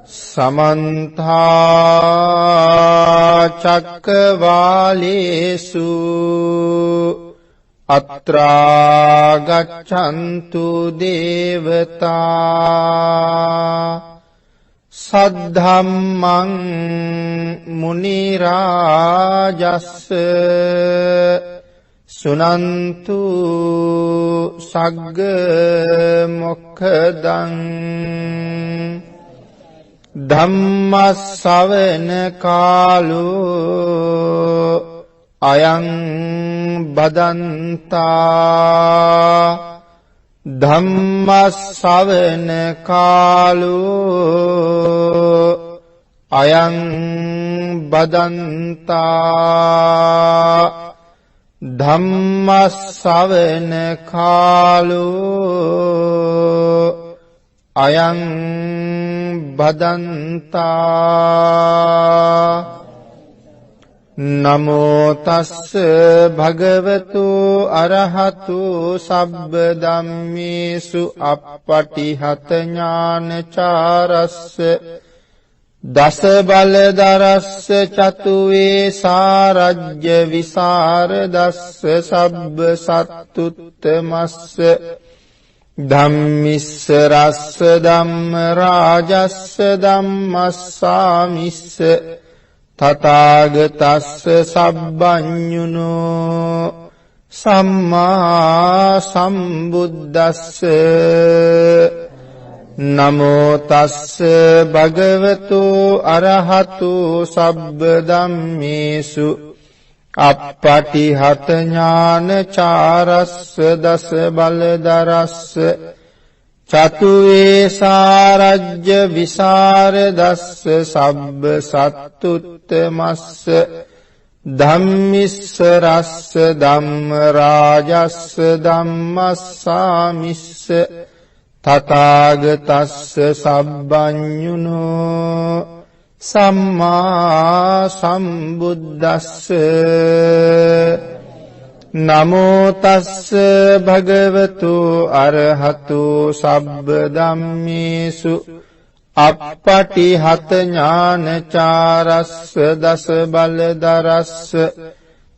समन्ता चक्रवालेषु अत्रा गच्छन्तु देवता सद्धम्मं मुनिराजस्स सुनन्तु सग्ग मोक्खदं धम्मස්සවන කාලෝ අයං බදන්තා ධම්මස්සවන කාලෝ අයං බදන්තා ධම්මස්සවන කාලෝ අයං බදන්තා නමෝ තස්ස භගවතු අරහතු සබ්බ ධම්මේසු අප්පටිහත ඥානචාරස්ස දස බලදරස්ස චතුවේ සාරජ්‍ය විසරදස්ස සබ්බ සත්තුත්තමස්ස ධම්මිස්ස රස්ස ධම්ම රාජස්ස ධම්මස්සාමිස්ස තථාගතස්ස සබ්බඤුනෝ සම්මා සම්බුද්දස්ස නමෝ තස්ස භගවතු අරහතු සබ්බ ධම්මේසු අප්පටිහත ඥානචාරස්ස දස බලදරස්ස චතුවේ සාරජ්‍ය විසරදස්ස සබ්බ සත්තුත්තමස්ස ධම්මිස්ස රස්ස ධම්ම රාජස්ස ධම්මස්සාමිස්ස තථාගතස්ස සබ්බඤුනෝ සම්මා සම්බුද්දස්ස නමෝ තස්ස භගවතු අරහතු සබ්බ ධම්මේසු අප්පටිහත ඥානචාරස්ස දස බලදරස්ස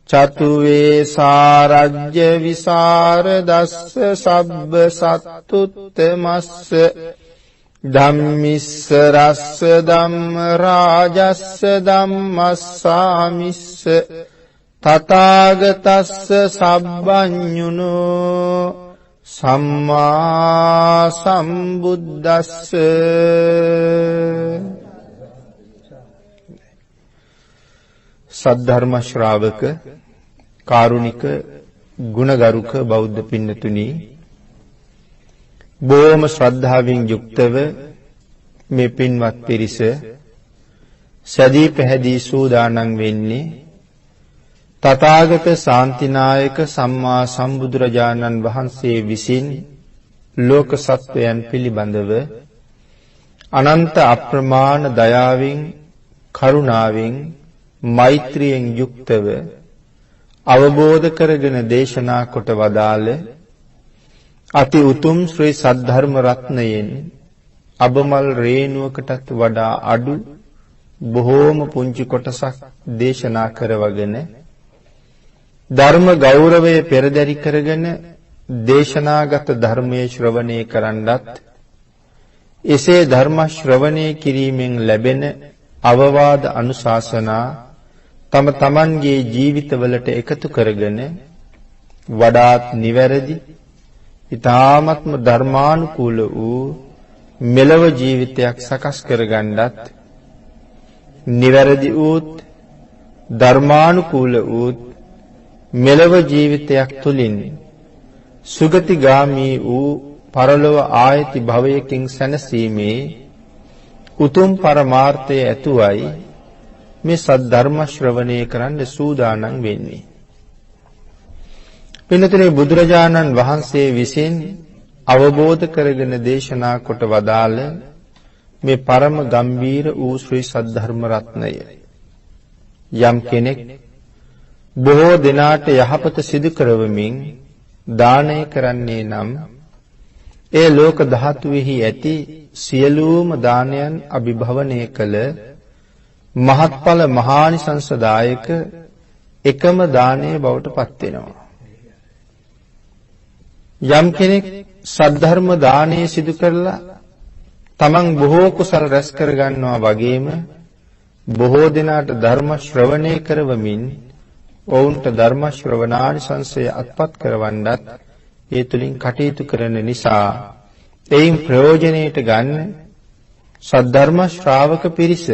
චතුවේ සාරජ්‍ය විසරදස්ස සබ්බ සත්තුත්තමස්ස ධම්මිස්ස රස්ස ධම්ම රාජස්ස ධම්මස්සාමිස්ස තථාගතස්ස සබ්බඤුනෝ සම්මා සම්බුද්දස්ස සද්ධර්ම ශ්‍රාවක කාරුණික ගුණගරුක බෞද්ධ පින්නතුනි බොහොම ශ්‍රද්ධාවෙන් යුක්තව මේ පින්වත් පිරිස සදී පැහැදී සූදානම් වෙන්නේ තථාගත ශාන්තිනායක සම්මා සම්බුදුරජාණන් වහන්සේ විසින් ලෝක සත්වයන් පිළිබඳව අනන්ත අප්‍රමාණ දයාවෙන් කරුණාවෙන් මෛත්‍රියෙන් යුක්තව අවබෝධ කරගෙන දේශනා කොට වදාළ අති උතුම් ශ්‍රී සද්ධර්ම රත්නයෙන් අබමල් රේණුවකටත් වඩා අඩු බොහෝම පුංචි කොටසක් දේශනා කරවගෙන ධර්ම ගෞරවය පෙරදරි කරගෙන දේශනාගත ධර්මයේ ශ්‍රවණය කරන්නත් එසේ ධර්ම ශ්‍රවණය කිරීමෙන් ලැබෙන අවවාද අනුශාසනා තම තමන්ගේ ජීවිතවලට එකතු කරගෙන වඩාත් නිවැරදි ඊ타ත්ම ධර්මානුකූල වූ මෙලව ජීවිතයක් සකස් කරගන්නත් නිවැරදි වූත් ධර්මානුකූල වූත් මෙලව ජීවිතයක් තුලින් සුගතිගාමී වූ පරලොව ආයති භවයකින් සැනසීමේ උතුම් පරමාර්ථය ඇතුවයි මේ සද්ධර්ම ශ්‍රවණය කරන්න සූදානම් වෙන්නේ. පින්නතේ බුදුරජාණන් වහන්සේ විසින් අවබෝධ කරගෙන දේශනා කොට වදාළ මේ පරම ගම්බීර වූ ශ්‍රී සද්ධර්ම රත්නය යම් කෙනෙක් බොහෝ දිනාට යහපත සිදු කරවමින් දානය කරන්නේ නම් ඒ ලෝක ධාතුවේහි ඇති සියලුම දානයන් අභිභවනය කළ මහත්ඵල මහානිසංසදායක එකම දානය බවට පත් වෙනවා. යම් කෙනෙක් සද්ධර්ම දානය සිදු කරලා තමන් බොහෝ කුසල රැස් කර ගන්නවා වගේම බොහෝ දෙනාට ධර්ම ශ්‍රවණය කරවමින් ඔවුන්ට ධර්ම ශ්‍රවණානිසංසය අත්පත් කරවන්නත් ඒ තුලින් කටයුතු කරන නිසා එයින් ප්‍රයෝජනෙට ගන්න සද්ධර්ම ශ්‍රාවක පිරිස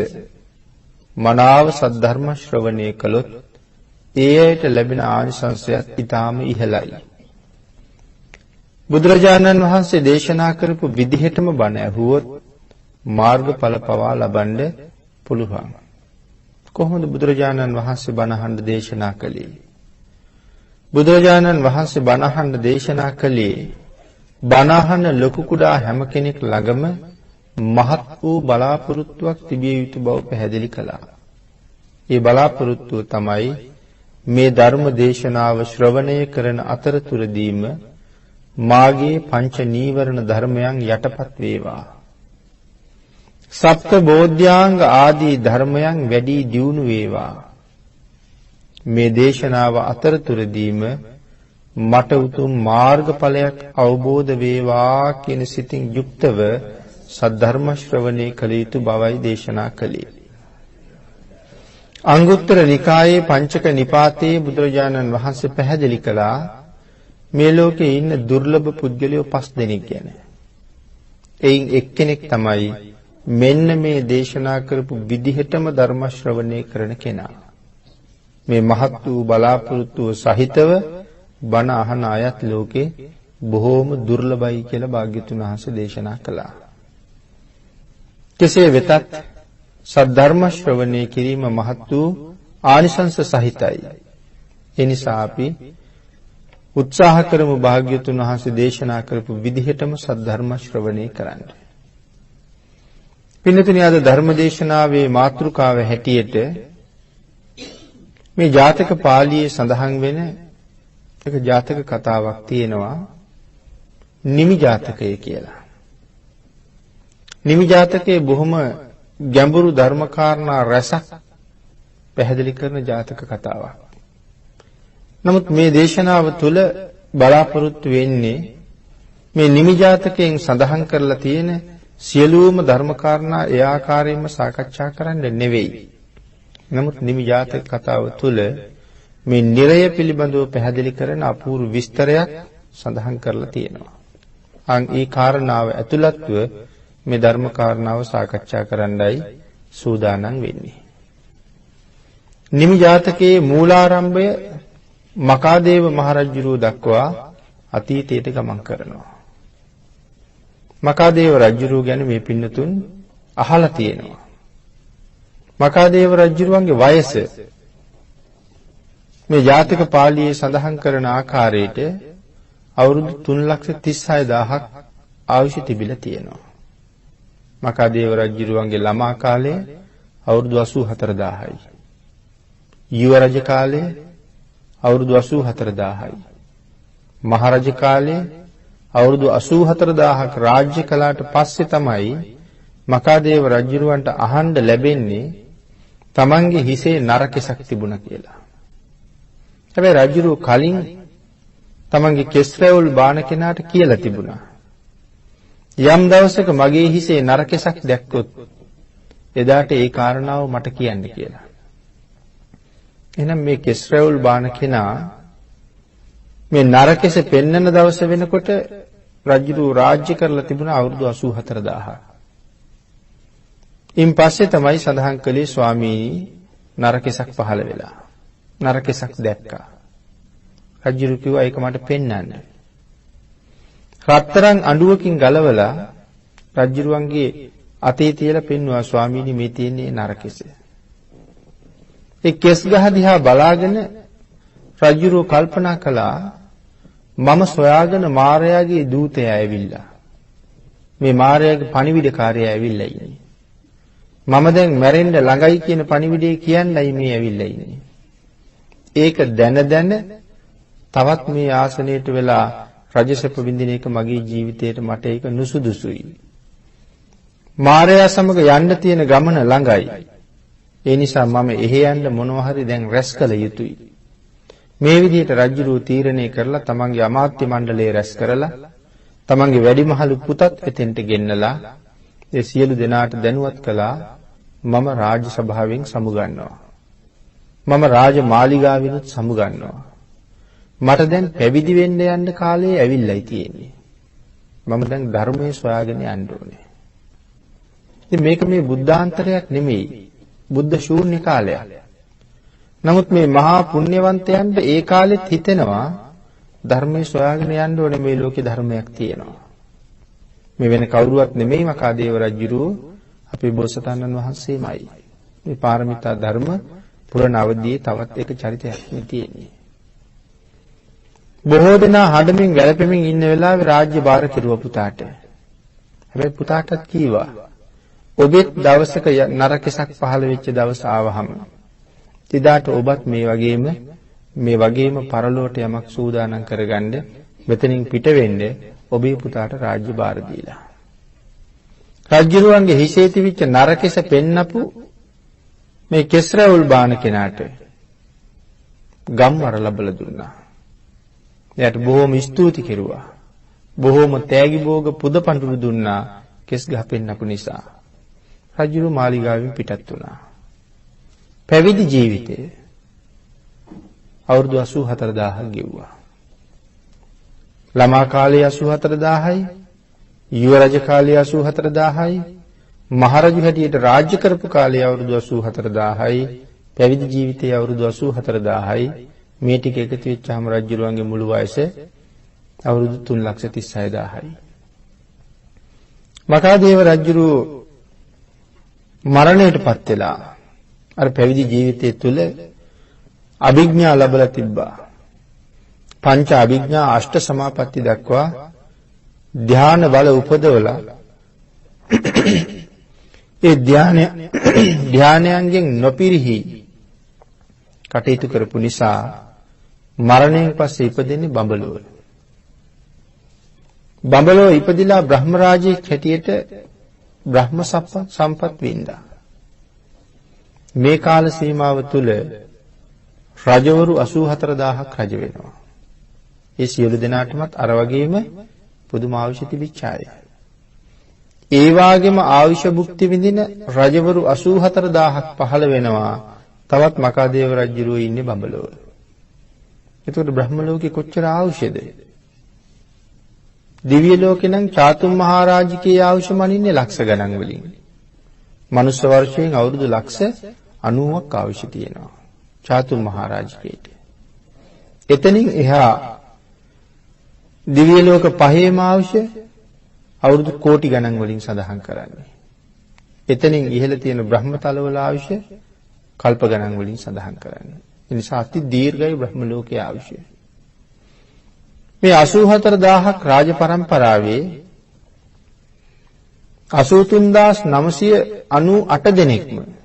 මනාව සද්ධර්ම ශ්‍රවණය කළොත් ඒ අයට ලැබෙන ආනිසංසයත් ඊටාම ඉහළයි. බුදුරජාණන් වහන්සේ දේශනා කරපු විදිහටම බණ ඇහුවොත් මාර්ගඵල පවා ලබන්න පුළුවන්. කොහොමද බුදුරජාණන් වහන්සේ බණ අහන්න දේශනා කළේ? බුදුරජාණන් වහන්සේ බණ අහන්න දේශනා කළේ බණ අහන ලොකු කුඩා හැම කෙනෙක් ළඟම මහත් වූ බලාපොරොත්තුවක් තිබිය යුතු බව පැහැදිලි කළා. ඒ බලාපොරොත්තුව තමයි මේ ධර්ම දේශනාව ශ්‍රවණය කරන අතරතුරදීම මාගේ පංච නීවරණ ධර්මයන් යටපත් වේවා. සප්ත බෝධ්‍යාංග ආදී ධර්මයන් වැඩි දියුණු වේවා. මේ දේශනාව අතරතුරදීම මට උතුම් මාර්ගඵලයක් අවබෝධ වේවා කියන සිතින් යුක්තව සද්ධර්ම ශ්‍රවණය කළ යුතු බවයි දේශනා කළේ. අංගුත්තර නිකායේ පංචක නිපාතයේ බුදුරජාණන් වහන්සේ පැහැදිලි කළා මේ ලෝකේ ඉන්න දුර්ලභ පුද්ගලයෝ 5 දෙනෙක් ගැන. එයින් එක්කෙනෙක් තමයි මෙන්න මේ දේශනා කරපු විදිහටම ධර්ම ශ්‍රවණය කරන කෙනා. මේ මහත් වූ බලාපොරොත්තුව සහිතව බණ අහන අයත් ලෝකේ බොහෝම දුර්ලභයි කියලා භාග්‍යතුන් වහන්සේ දේශනා කළා. කෙසේ වෙතත් සද්ධර්ම ශ්‍රවණය කිරීම මහත් වූ ආනිසංස සහිතයි. ඒ නිසා අපි උත්සාහ කරමු භාග්‍යතුන් වහන්සේ දේශනා කරපු විදිහටම සද්ධර්ම ශ්‍රවණය කරන්න. පින්නතුනි අද ධර්ම දේශනාවේ මාතෘකාව හැටියට මේ ජාතක පාළියේ සඳහන් වෙන එක ජාතක කතාවක් තියෙනවා නිමි ජාතකය කියලා. නිමි ජාතකයේ බොහොම ගැඹුරු ධර්ම කාරණා රසක් පැහැදිලි කරන ජාතක කතාවක්. නමුත් මේ දේශනාව තුළ බලාපොරොත්තු වෙන්නේ මේ නිමි ජාතකයෙන් සඳහන් කරලා තියෙන සියලුම ධර්ම කාරණා ඒ ආකාරයෙන්ම සාකච්ඡා කරන්න නෙවෙයි. නමුත් නිමි ජාතක කතාව තුළ මේ නිරය පිළිබඳව පැහැදිලි කරන අපූර්ව විස්තරයක් සඳහන් කරලා තියෙනවා. ඒ කාරණාව ඇතුළත්ව මේ ධර්ම කාරණාව සාකච්ඡා කරන්නයි සූදානම් වෙන්නේ. නිමි ජාතකයේ මූලාරම්භය මකාදේව මහරජුරුව දක්වා අතීතයට ගමන් කරනවා. මකාදේව රජුරුව ගැන මේ පින්නතුන් අහලා තියෙනවා. මකාදේව රජුරුවන්ගේ වයස මේ ජාතක පාළියේ සඳහන් කරන ආකාරයට අවුරුදු 3,36,000ක් ආයුෂ තිබිලා තියෙනවා. මකාදේව රජුරුවන්ගේ ළමා කාලය අවුරුදු 84,000යි. යුව රජ කාලය අවුරුදු 84,000යි. මහරජ කාලය අවුරුදු 84,000ක් රාජ්‍ය කළාට පස්සේ තමයි මකාදේව රජුරවන්ට අහන්න ලැබෙන්නේ තමන්ගේ හිසේ නරකෙසක් තිබුණා කියලා. හැබැයි රජුරු කලින් තමන්ගේ කෙස් රැවුල් බාන කෙනාට කියලා තිබුණා. යම් දවසක මගේ හිසේ නරකෙසක් දැක්කොත් එදාට ඒ කාරණාව මට කියන්න කියලා. එහෙනම් මේ කෙස් රැවුල් බාන කෙනා මේ නරකෙස පෙන්නන දවස වෙනකොට රජුරු රාජ්‍ය කරලා තිබුණා අවුරුදු 84,000ක්. ඉන් පස්සේ තමයි සඳහන් කළේ ස්වාමීනි නරකෙසක් පහළ වෙලා. නරකෙසක් දැක්කා. රජුරු කිව්වා ඒක මට පෙන්වන්න. රත්තරන් අඬුවකින් ගලවලා රජුරුවන්ගේ අතේ තියලා පෙන්වුවා ස්වාමීනි මේ තියෙන්නේ නරකෙස. ඒ කෙස් ගහ දිහා බලාගෙන රජුරුව කල්පනා කළා මම සොයාගෙන මාරයාගේ දූතයා ඇවිල්ලා. මේ මාරයාගේ පණිවිඩකාරයා ඇවිල්ලා ඉන්නේ. මම දැන් මැරෙන්න ළඟයි කියන පණිවිඩය කියන්නයි මේ ඇවිල්ලා ඉන්නේ. ඒක දැන තවත් මේ ආසනයට වෙලා රජසැප විඳින එක මගේ ජීවිතේට මට ඒක නුසුදුසුයි. මාරයා සමග යන්න තියෙන ගමන ළඟයි. ඒ නිසා මම එහෙ යන්න මොනවා හරි දැන් රැස් කළ යුතුයි. මේ විදිහට රජුරෝ තීරණය කරලා තමන්ගේ අමාත්‍ය මණ්ඩලය රැස් කරලා තමන්ගේ වැඩිමහලු පුතත් එතෙන්ට ගෙන්නලා ඒ සියලු දෙනාට දැනුවත් කළා මම රාජ සභාවෙන් සමුගන්නවා. මම රාජ මාලිගාවෙනුත් සමුගන්නවා. මට දැන් පැවිදි වෙන්න යන්න කාලේ ඇවිල්ලායි තියෙන්නේ. මම දැන් ධර්මයේ සොයාගෙන යන්න ඕනේ. ඉතින් මේක මේ බුද්ධාන්තරයක් නෙමෙයි. බුද්ධ ශූන්‍ය කාලයක්. නමුත් මේ මහා පුණ්‍යවන්තයන්ට ඒ කාලෙත් හිතෙනවා ධර්මයේ සොයාගෙන යන්න ඕනේ මේ ලෝකේ ධර්මයක් තියෙනවා. මේ වෙන කවුරුවත් නෙමෙයි මකාදේව රජුරෝ අපේ බෝසතාණන් වහන්සේමයි. මේ පාරමිතා ධර්ම පුරණ අවදියේ තවත් එක චරිතයක් මේ තියෙන්නේ. බොහෝ දෙනා හඬමින් වැළපෙමින් ඉන්න වෙලාවේ රාජ්‍ය භාර කෙරුවා පුතාට. හැබැයි පුතාටත් කීවා ඔබෙත් දවසක නරකසක් පහළ වෙච්ච දවස ආවහම එදාට ඔබත් මේ වගේම පරලෝට යමක් සූදානම් කරගන්න මෙතනින් පිට වෙන්න ඔබේ පුතාට රාජ්‍ය භාර දීලා. රජුරුවන්ගේ හිසේ තිබිච්ච නරකෙස පෙන්නපු මේ කෙස්රැවුල් බාන කෙනාට ගම්වර ලැබලා දුන්නා. එයාට බොහොම ස්තුති කෙරුවා. බොහොම තෑගි භෝග පුද පඬුරු දුන්නා කෙස් ගහ පෙන්නපු නිසා. රජුරු මාලිගාවෙන් පිටත් වුණා. පැවිදි ජීවිතය අවුරුදු 84000ක් ගෙවුවා. ළමා කාලේ 84000යි, යුව රජ කාලේ 84000යි, මහරජු හැටියට රාජ්‍ය කරපු කාලේ අවුරුදු 84000යි, පැවිදි ජීවිතයේ අවුරුදු 84000යි. මේ ටික එකතු වෙච්චාම රජුරුවන්ගේ මුළු වයස අවුරුදු 336000යි. මකාදේව රජුරු මරණයටපත් වෙලා අර පැවිදි ජීවිතය තුළ අභිඥා ලැබලා තිබ්බා. පංච අභිඥා අෂ්ට සමාපatti දක්වා ධ්‍යාන බල උපදවලා ඒ ධ්‍යානයන්ගෙන් නොපිරිහි කටයුතු කරපු නිසා මරණයෙන් පස්සේ ඉපදෙන්නේ බඹලොව. බඹලොව ඉපදිලා බ්‍රහ්ම රාජයෙක් හැටියට බ්‍රහ්ම සම්පත් වින්දා. මේ කාල සීමාව තුළ රජවරු 84000ක් රජ වෙනවා. ඒ සියලු දෙනාටමත් අර වගේම පුදුම ආයුෂ තිබිච්ච අය. ඒ වාගේම ආයුෂ භුක්ති විඳින රජවරු 84000ක් පහළ වෙනවා. තවත් මකාදේව රජුරෝ ඉන්නේ බඹලොව. එතකොට බ්‍රහ්ම ලෝකේ කොච්චර ආයුෂද? දිව්‍ය ලෝකේ නම් චාතුම් මහරජකේ ආයුෂ මනින්නේ ලක්ෂ ගණන් වලින්. මනුස්ස වර්ෂයෙන් අවුරුදු ලක්ෂ 90ක් ආයුෂ තියෙනවා චාතුම් මහරජකේට. එතනින් එහා දිව්‍ය ලෝක පහේම ආයුෂ අවුරුදු කෝටි ගණන් වලින් සඳහන් කරන්නේ. එතනින් ඉහළ තියෙන බ්‍රහ්මතල වල ආයුෂ කල්ප ගණන් වලින් සඳහන් කරන්නේ. ඒ නිසා අති දීර්ඝයි බ්‍රහ්ම ලෝකයේ ආයුෂය. මේ 84000ක් රාජ පරම්පරාවේ 83998 දෙනෙක්ම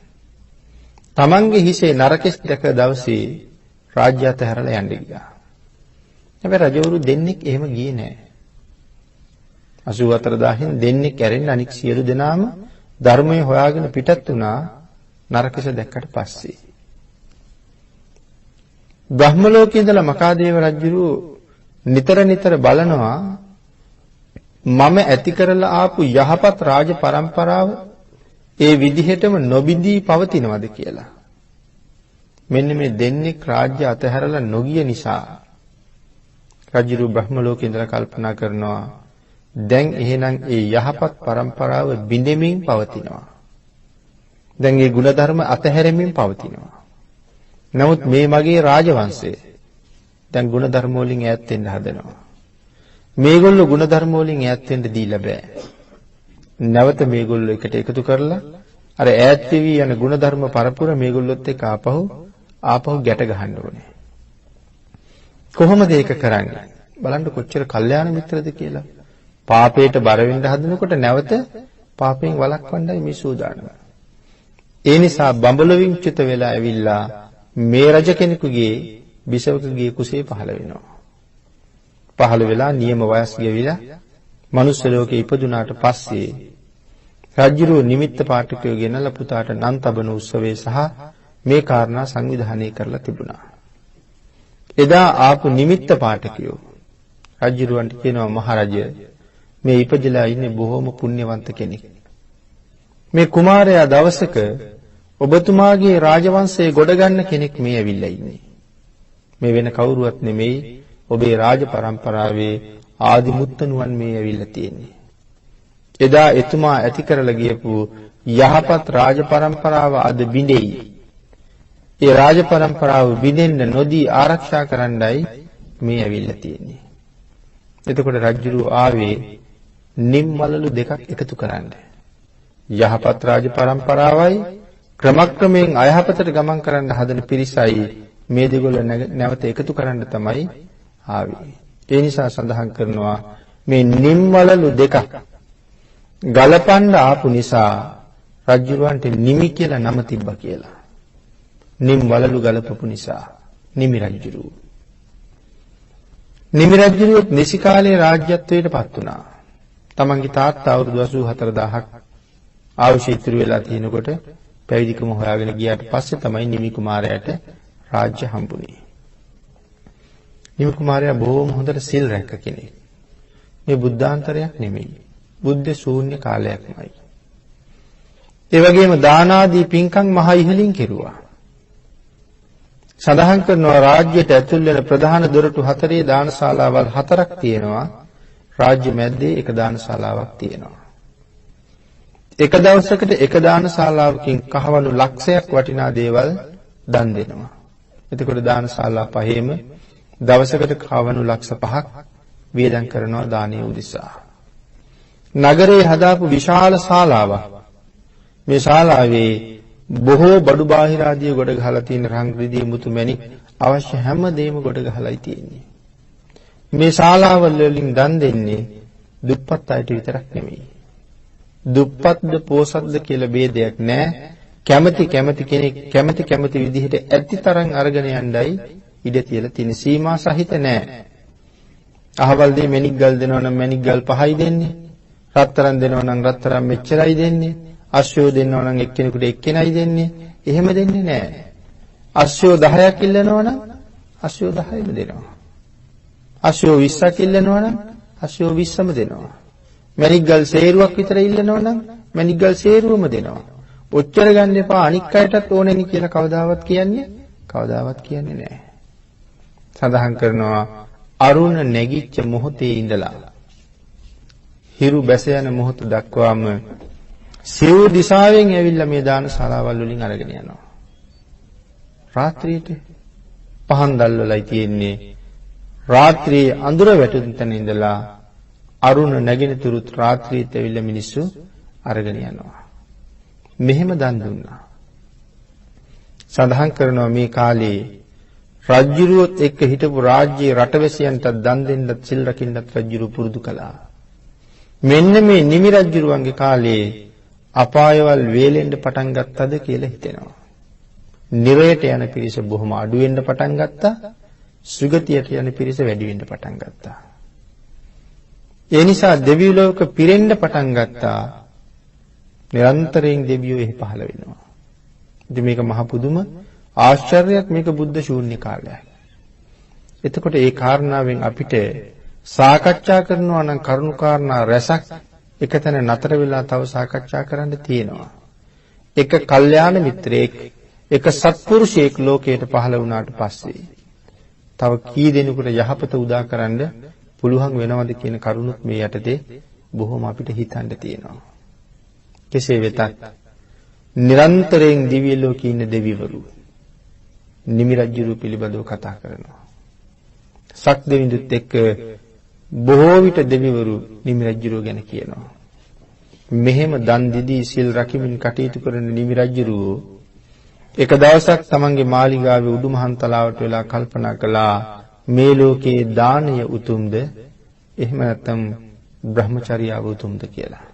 තමන්ගේ හිසේ නරකෙස් දැක දවසේ රාජ්‍ය අතහැරලා යන්න ගියා. හැබැයි රජවරු දෙන්නෙක් එහෙම ගියේ නෑ. 84000න් දෙන්නෙක් ඇරෙන්න අනික් සියලු දෙනාම ධර්මයේ හොයාගෙන පිටත් වුණා නරකෙස දැක්කට පස්සේ. බ්‍රහ්ම ලෝකයේ ඉඳලා මකාදේව රජුරු නිතර බලනවා මම ඇති කරලා ආපු යහපත් රාජ පරම්පරාව ඒ විදිහටම නොබිඳී පවතිනවද කියලා. මෙන්න මේ දෙන්නෙක් රාජ්‍ය අතහැරලා නොගිය නිසා රජුරු බ්‍රහ්ම ලෝකේ ඉඳලා කල්පනා කරනවා දැන් එහෙනම් ඒ යහපත් පරම්පරාව බිඳෙමින් පවතිනවා. දැන් ඒ ගුණධර්ම අතහැරෙමින් පවතිනවා. නමුත් මේ මගේ රාජවංශය දැන් ගුණධර්ම වලින් ඈත් වෙන්න හදනවා. මේගොල්ලෝ ගුණධර්ම වලින් ඈත් වෙන්න දීලා බෑ. නැවත මේගොල්ලෝ එකට එකතු කරලා අර ඈත් වෙවි යන ගුණධර්ම පරපුර මේගොල්ලොත් එක්ක ආපහු ගැට ගහන්න ඕනේ. කොහොමද ඒක කරන්නේ? බලන්න කොච්චර කල්යාණ මිත්‍රද කියලා. පාපයට බර වෙන්න හදනකොට නැවත පාපයෙන් වළක්වන්නයි මේ සූදානම. ඒ නිසා බඹලොවින් චුත වෙලා ඇවිල්ලා මේ රජ කෙනෙකුගේ බිසවකගේ කුසේ පහළ වෙනවා. පහළ වෙලා නියම වයස් ගෙවිලා මනුස්ස ලෝකේ ඉපදුනාට පස්සේ රජුරු නිමිත්ත පාඨකයෝ ගෙනලා පුතාට නම් තබන උත්සවයේ සහ මේ කාරණා සංවිධානය කරලා තිබුණා. එදා ආපු නිමිත්ත පාඨකයෝ රජුරවන්ට කියනවා මහරජය මේ ඉපදලා ඉන්නේ බොහොම පුණ්‍යවන්ත කෙනෙක්. මේ කුමාරයා දවසක ඔබතුමාගේ රාජවංශයේ ගොඩ ගන්න කෙනෙක් මේ ඇවිල්ලා ඉන්නේ. මේ වෙන කවුරුවත් නෙමෙයි ඔබේ රාජ පරම්පරාවේ ආදිමුත්තණුවන් මේ ඇවිල්ලා තියෙන්නේ. එදා එතුමා ඇති කරලා ගියපු යහපත් රාජ පරම්පරාව අද බිඳෙයි. ඒ රාජ පරම්පරාව බිඳෙන්න නොදී ආරක්ෂා කරන්නයි මේ ඇවිල්ලා තියෙන්නේ. එතකොට රජුරු ආවේ නිම්වලලු දෙකක් එකතු කරන්න. යහපත් රාජ පරම්පරාවයි ක්‍රමක්‍රමයෙන් අයහපතට ගමන් කරන්න හදන පිරිසයි මේ දෙගොල්ල නැවත එකතු කරන්න තමයි ආවේ. ඒ නිසා සඳහන් කරනවා මේ නිම්වලලු දෙකක් ගලපන්න ආපු නිසා රජුරවන්ට නිමි කියලා නම තිබ්බා කියලා. නිම්වලලු ගලපපු නිසා නිමි රජුරු. නිමි රජුරුත් නිසි කාලේ රාජ්‍යත්වයට පත් වුණා. තමන්ගේ තාත්තා අවුරුදු 84000ක් ආයුෂ ඉතුරු වෙලා තිනකොට පැවිදිකම හොයාගෙන ගියාට පස්සේ තමයි නිමි කුමාරයාට රාජ්‍ය හම්බුනේ. නිමි කුමාරයා බොහොම හොඳට සිල් රැක්ක කෙනෙක්. මේ බුද්ධාන්තරයක් නෙමෙයි. බුද්ධ ශූන්‍ය කාලයක්මයි. ඒ වගේම දාන ආදී පින්කම් මහ ඉහළින් කෙරුවා. සඳහන් කරනවා රාජ්‍යයට ඇතුල් වෙන ප්‍රධාන දොරටු 4 දානශාලාවල් 4ක් තියෙනවා. රාජ්‍ය මැද්දේ එක දානශාලාවක් තියෙනවා. එක දවසකට එක දානශාලාවකින් කහවණු ලක්ෂයක් වටිනා දේවල් දන් දෙනවා. එතකොට දානශාලා පහේම දවසකට කහවණු ලක්ෂ 5ක් වියදම් කරනවා දානීය උදෙසා. නගරේ හදාපු විශාල ශාලාවක්. මේ ශාලාවේ බොහෝ බඩු බාහිර ආදී ගොඩ ගහලා තියෙන රංග රිදී මුතු මැණික් අවශ්‍ය හැම දෙයක්ම ගොඩ ගහලායි තියෙන්නේ. මේ ශාලාවල වලින් දන් දෙන්නේ දුප්පත් අයට විතරක් නෙමෙයි. දුප්පත්ද පොසත්ද කියලා ભેදයක් නැහැ. කැමැති කෙනෙක් කැමැති විදිහට ඇති තරම් අරගෙන යන්නයි ඉඩ තියලා තියෙන. සීමා සහිත නැහැ. අහවල් දෙය මැණික් ගල් දෙනවා නම් මැණික් ගල් 5යි දෙන්නේ. රත්තරන් දෙනවා නම් රත්තරන් මෙච්චරයි දෙන්නේ. අශ්වය දෙනවා නම් එක්කෙනෙකුට එක්කෙනයි දෙන්නේ. එහෙම දෙන්නේ නැහැ. අශ්වය 10ක් ඉල්ලනවා නම් අශ්වය 10යිම දෙනවා. අශ්වය 20ක් ඉල්ලනවා නම් අශ්වය 20ම දෙනවා. මැණික් ගල් සේරුවක් විතර ඉල්ලනවා නම් මැණික් ගල් සේරුවම දෙනවා. ඔච්චර ගන්න එපා අනික් අයටත් ඕනෙනි කියලා කවදාවත් කියන්නේ නැහැ. සඳහන් කරනවා අරුණ නැගිච්ච මොහොතේ ඉඳලා හිරු බැස යන මොහොත දක්වාම සිව් දිශාවෙන් ඇවිල්ලා මේ දාන ශාලාවල් වලින් අරගෙන යනවා. රාත්‍රියේට පහන් දැල්වලයි තියෙන්නේ. රාත්‍රියේ අඳුර වැටුන තැන ඉඳලා අරුණ නැගෙන තුරුත් රාත්‍රියේත් ඇවිල්ලා මිනිස්සු අරගෙන යනවා. මෙහෙම දන් දුන්නා. සඳහන් කරනවා මේ කාලේ රජ්ජුරුවොත් එක්ක හිටපු රාජ්‍යයේ රටවැසියන්ට දන් දෙන්නත් සිල් රකින්නත් රජ්ජුරුව පුරුදු කළා. මෙන්න මේ නිමි රජ්ජුරුවන්ගේ කාලේ අපායවල් වේලෙන්න පටන් ගත්තද කියලා හිතෙනවා. නිරයට යන පිරිස බොහොම අඩු වෙන්න පටන් ගත්තා. සුගතියට යන පිරිස වැඩි වෙන්න පටන් ගත්තා. ඒ නිසා දෙවි ලෝක පිරෙන්න පටන් ගත්තා. නිරන්තරයෙන් දෙවියෝ එහි පහළ වෙනවා. ඉතින් මේක මහ පුදුම ආශ්චර්යයක්. මේක බුද්ධ ශූන්‍ය කාලයක්. එතකොට ඒ කාරණාවෙන් අපිට සාකච්ඡා කරනවා නම් කරුණු කාරණා රැසක් එකතැන නතර වෙලා තව සාකච්ඡා කරන්න තියෙනවා. එක කල්යාණ මිත්‍රයෙක් එක සත්පුරුෂයෙක් ලෝකයට පහළ වුණාට පස්සේ තව කී දෙනෙකුට යහපත උදා කරන්න පුළුවන් වෙනවද කියන කරුණුත් මේ යටතේ බොහොම අපිට හිතන්න තියෙනවා. කෙසේ වෙතත් නිරන්තරයෙන් දිව්‍ය ලෝකේ ඉන්න දෙවිවරු නිමි රජුරු පිළිබඳව කතා කරනවා. සක් දෙවිඳුත් එක්ක බොහෝ විට දෙවිවරු නිමි රජුරු ගැන කියනවා. මෙහෙම දන් දීදී සිල් රකිමින් කටයුතු කරන නිමි රජුරු එක දවසක් තමන්ගේ මාලිගාවේ උඩුමහන් තලාවට වෙලා කල්පනා කළා මේ ලෝකේ දානය උතුම්ද එහෙම නැත්නම් බ්‍රහ්මචර්යාව උතුම්ද කියලා.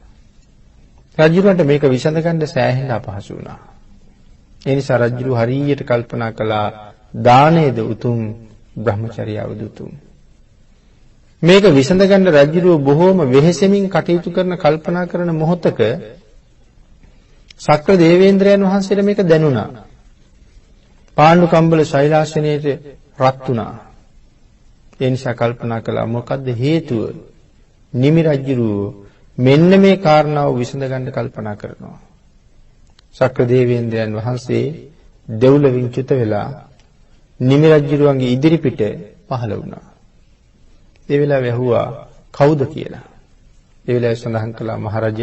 රජුරන්ට මේක විසඳගන්න සෑහෙන අපහසු වුණා. ඒ නිසා රජු හරියට කල්පනා කළා දානයේද උතුම් බ්‍රහ්මචර්යාවද උතුම්. මේක විසඳ ගන්න රජුරෝ බොහෝම වෙහෙසෙමින් කටයුතු කරන කල්පනා කරන මොහොතක ශක්‍ර දේවේන්ද්‍රයන් වහන්සේට මේක දැනුණා. පාණ්ඩු කම්බල ශෛලාසනයේට රත් වුණා. ඒ නිසා කල්පනා කළා මොකද්ද හේතුව? නිමි රජුරෝ මෙන්න මේ කාරණාව විසඳ ගන්න කල්පනා කරනවා. ශක්‍ර දේවේන්ද්‍රයන් වහන්සේ දෙව්ලොවින් චුත වෙලා නිමි රජුරුවන්ගේ ඉදිරිපිට පහළ වුණා. ඒ වෙලාවේ ඇහුවා කවුද කියලා. ඒ වෙලාවේ සඳහන් කළා මහරජ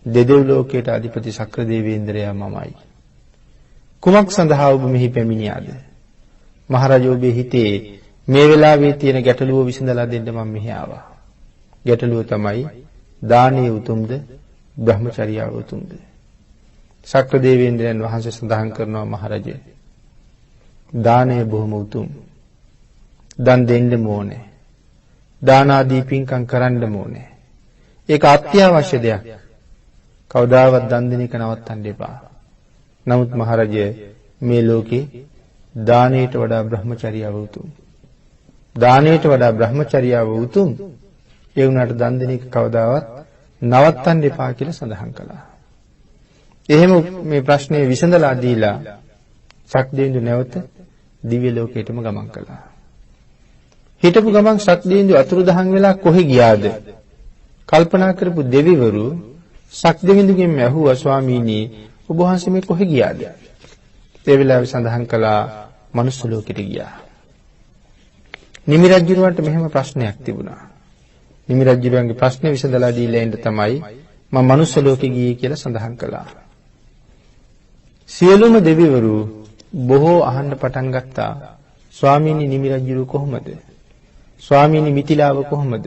දෙදෙව් ලෝකයට අධිපති ශක්‍ර දේවේන්ද්‍රයා මමයි. කුමක් සඳහා ඔබ මෙහි පැමිණියාද? මහරජ ඔබේ හිතේ මේ වෙලාවේ තියෙන ගැටලුව විසඳලා දෙන්න මම මෙහි ආවා. ගැටලුව තමයි දානීය උතුම්ද බ්‍රහ්මචර්යාව උතුම්ද? ශක්‍ර දේවේන්ද්‍රයන් වහන්සේ සඳහන් කරනවා මහරජ දානය බොහොම උතුම්. දන් දෙන්න ඕනේ. දාන ආදී පින්කම් කරන්න ඕනේ. ඒක අත්‍යවශ්‍ය දෙයක්. කවදාවත් දන් දෙන එක නවත්තන්න එපා. නමුත් මහරජ මේ ලෝකේ දානයට වඩා බ්‍රහ්මචර්යාව උතුම්. දානයට වඩා බ්‍රහ්මචර්යාව උතුම්. ඒ වුණාට දන් දෙන එක කවදාවත් නවත්තන්න එපා කියලා සඳහන් කළා. එහෙම මේ ප්‍රශ්නේ විසඳලා දීලා ශක්දේන්දු නැවත දිව්‍ය ලෝකයටම ගමන් කළා. හිටපු ගමන් ශක්දේන්දු අතුරුදහන් වෙලා කොහෙ ගියාද? කල්පනා කරපු දෙවිවරු ශක්දේන්දුගෙන් ඇහුවා ස්වාමීනි ඔබ වහන්සේ මේ කොහෙ ගියාද? ඒ වෙලාවේ සඳහන් කළා මනුස්ස ලෝකෙට ගියා. නිමි රජුරවන්ට මෙහෙම ප්‍රශ්නයක් තිබුණා. නිමි රජුරවන්ගේ ප්‍රශ්නේ විසඳලා දීලා එන්න තමයි මම මනුස්ස ලෝකෙ ගියේ කියලා සඳහන් කළා. සියලුම දෙවිවරු බොහෝ අහන්න පටන් ගත්තා. ස්වාමීනි නිමි රජුරු කොහොමද? ස්වාමීනි මිතිලාව කොහොමද?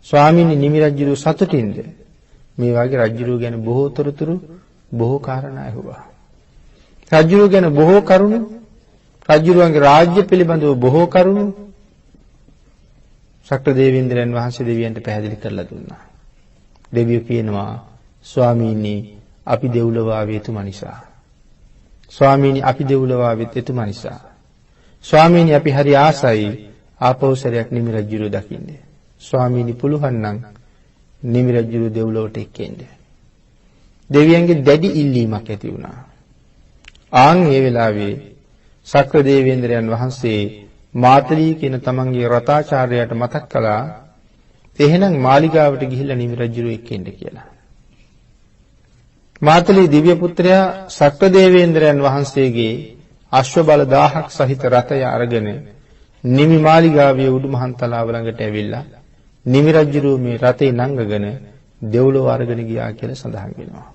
ස්වාමීනි නිමි රජුරු සතුටින්ද? මේ වගේ රජුරු ගැන බොහෝ තොරතුරු බොහෝ කාරණා ඇහුවා. රජුරු ගැන බොහෝ කරුණු, රජුරුවන්ගේ රාජ්‍ය පිළිබඳව බොහෝ කරුණු ශක්‍ර දේවේන්ද්‍රයන් වහන්සේ දෙවියන්ට පැහැදිලි කරලා දුන්නා. දෙවියෝ කියනවා ස්වාමීනි අපි දෙව්ලොව ආවේ එතුමා නිසා. ස්වාමීනි අපි දෙව්ලොව ආවෙත් එතුමා නිසා. ස්වාමීනි අපි හරි ආසයි ආපෞසරයක් නිමි රජුරු දකින්න. ස්වාමීනි පුළුවන් නම් නිමි රජුරු දෙව්ලොවට එක්කෙන්න. දෙවියන්ගේ දැඩි ඉල්ලීමක් ඇති වුණා. ආන් ඒ වෙලාවේ ශක්‍ර දේවේන්ද්‍රයන් වහන්සේ මාතලී කියන තමන්ගේ රතාචාර්යයාට මතක් කළා එහෙනම් මාලිගාවට ගිහිල්ලා නිමි රජුරු එක්කෙන්න කියලා. මාතලී දිව්‍ය පුත්‍රයා ශක්‍ර දේවේන්ද්‍රයන් වහන්සේගේ අශ්ව බල 1000ක් සහිත රථය අරගෙන නිමි මාලිගාවේ උඩුමහන් තලාව ළඟට ඇවිල්ලා නිමි රජුරු මේ රථේ නංගගෙන දෙව්ලොව අරගෙන ගියා කියලා සඳහන් වෙනවා.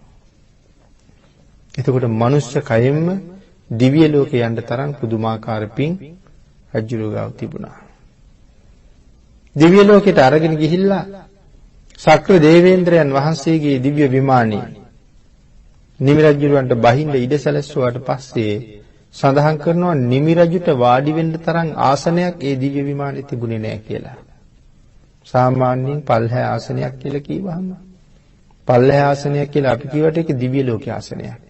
එතකොට මනුෂ්‍ය කයෙන්ම දිව්‍ය ලෝකේ යන්න තරම් පුදුමාකාර පිං රජුරු ගාව තිබුණා. දිව්‍ය ලෝකෙට අරගෙන ගිහිල්ලා ශක්‍ර දේවේන්ද්‍රයන් වහන්සේගේ දිව්‍ය විමානයේ නිමි රජුරවන්ට බහින්න ඉඩ සැලසුවාට පස්සේ සඳහන් කරනවා නිමි රජුට වාඩි වෙන්න තරම් ආසනයක් ඒ දිව්‍ය විමානයේ තිබුණේ නැහැ කියලා. සාමාන්‍යයෙන් පල්හැ ආසනයක් කියලා කිව්වහම පල්හැ ආසනයක් කියලා අපි කියවට ඒක දිව්‍ය ලෝකයේ ආසනයක්.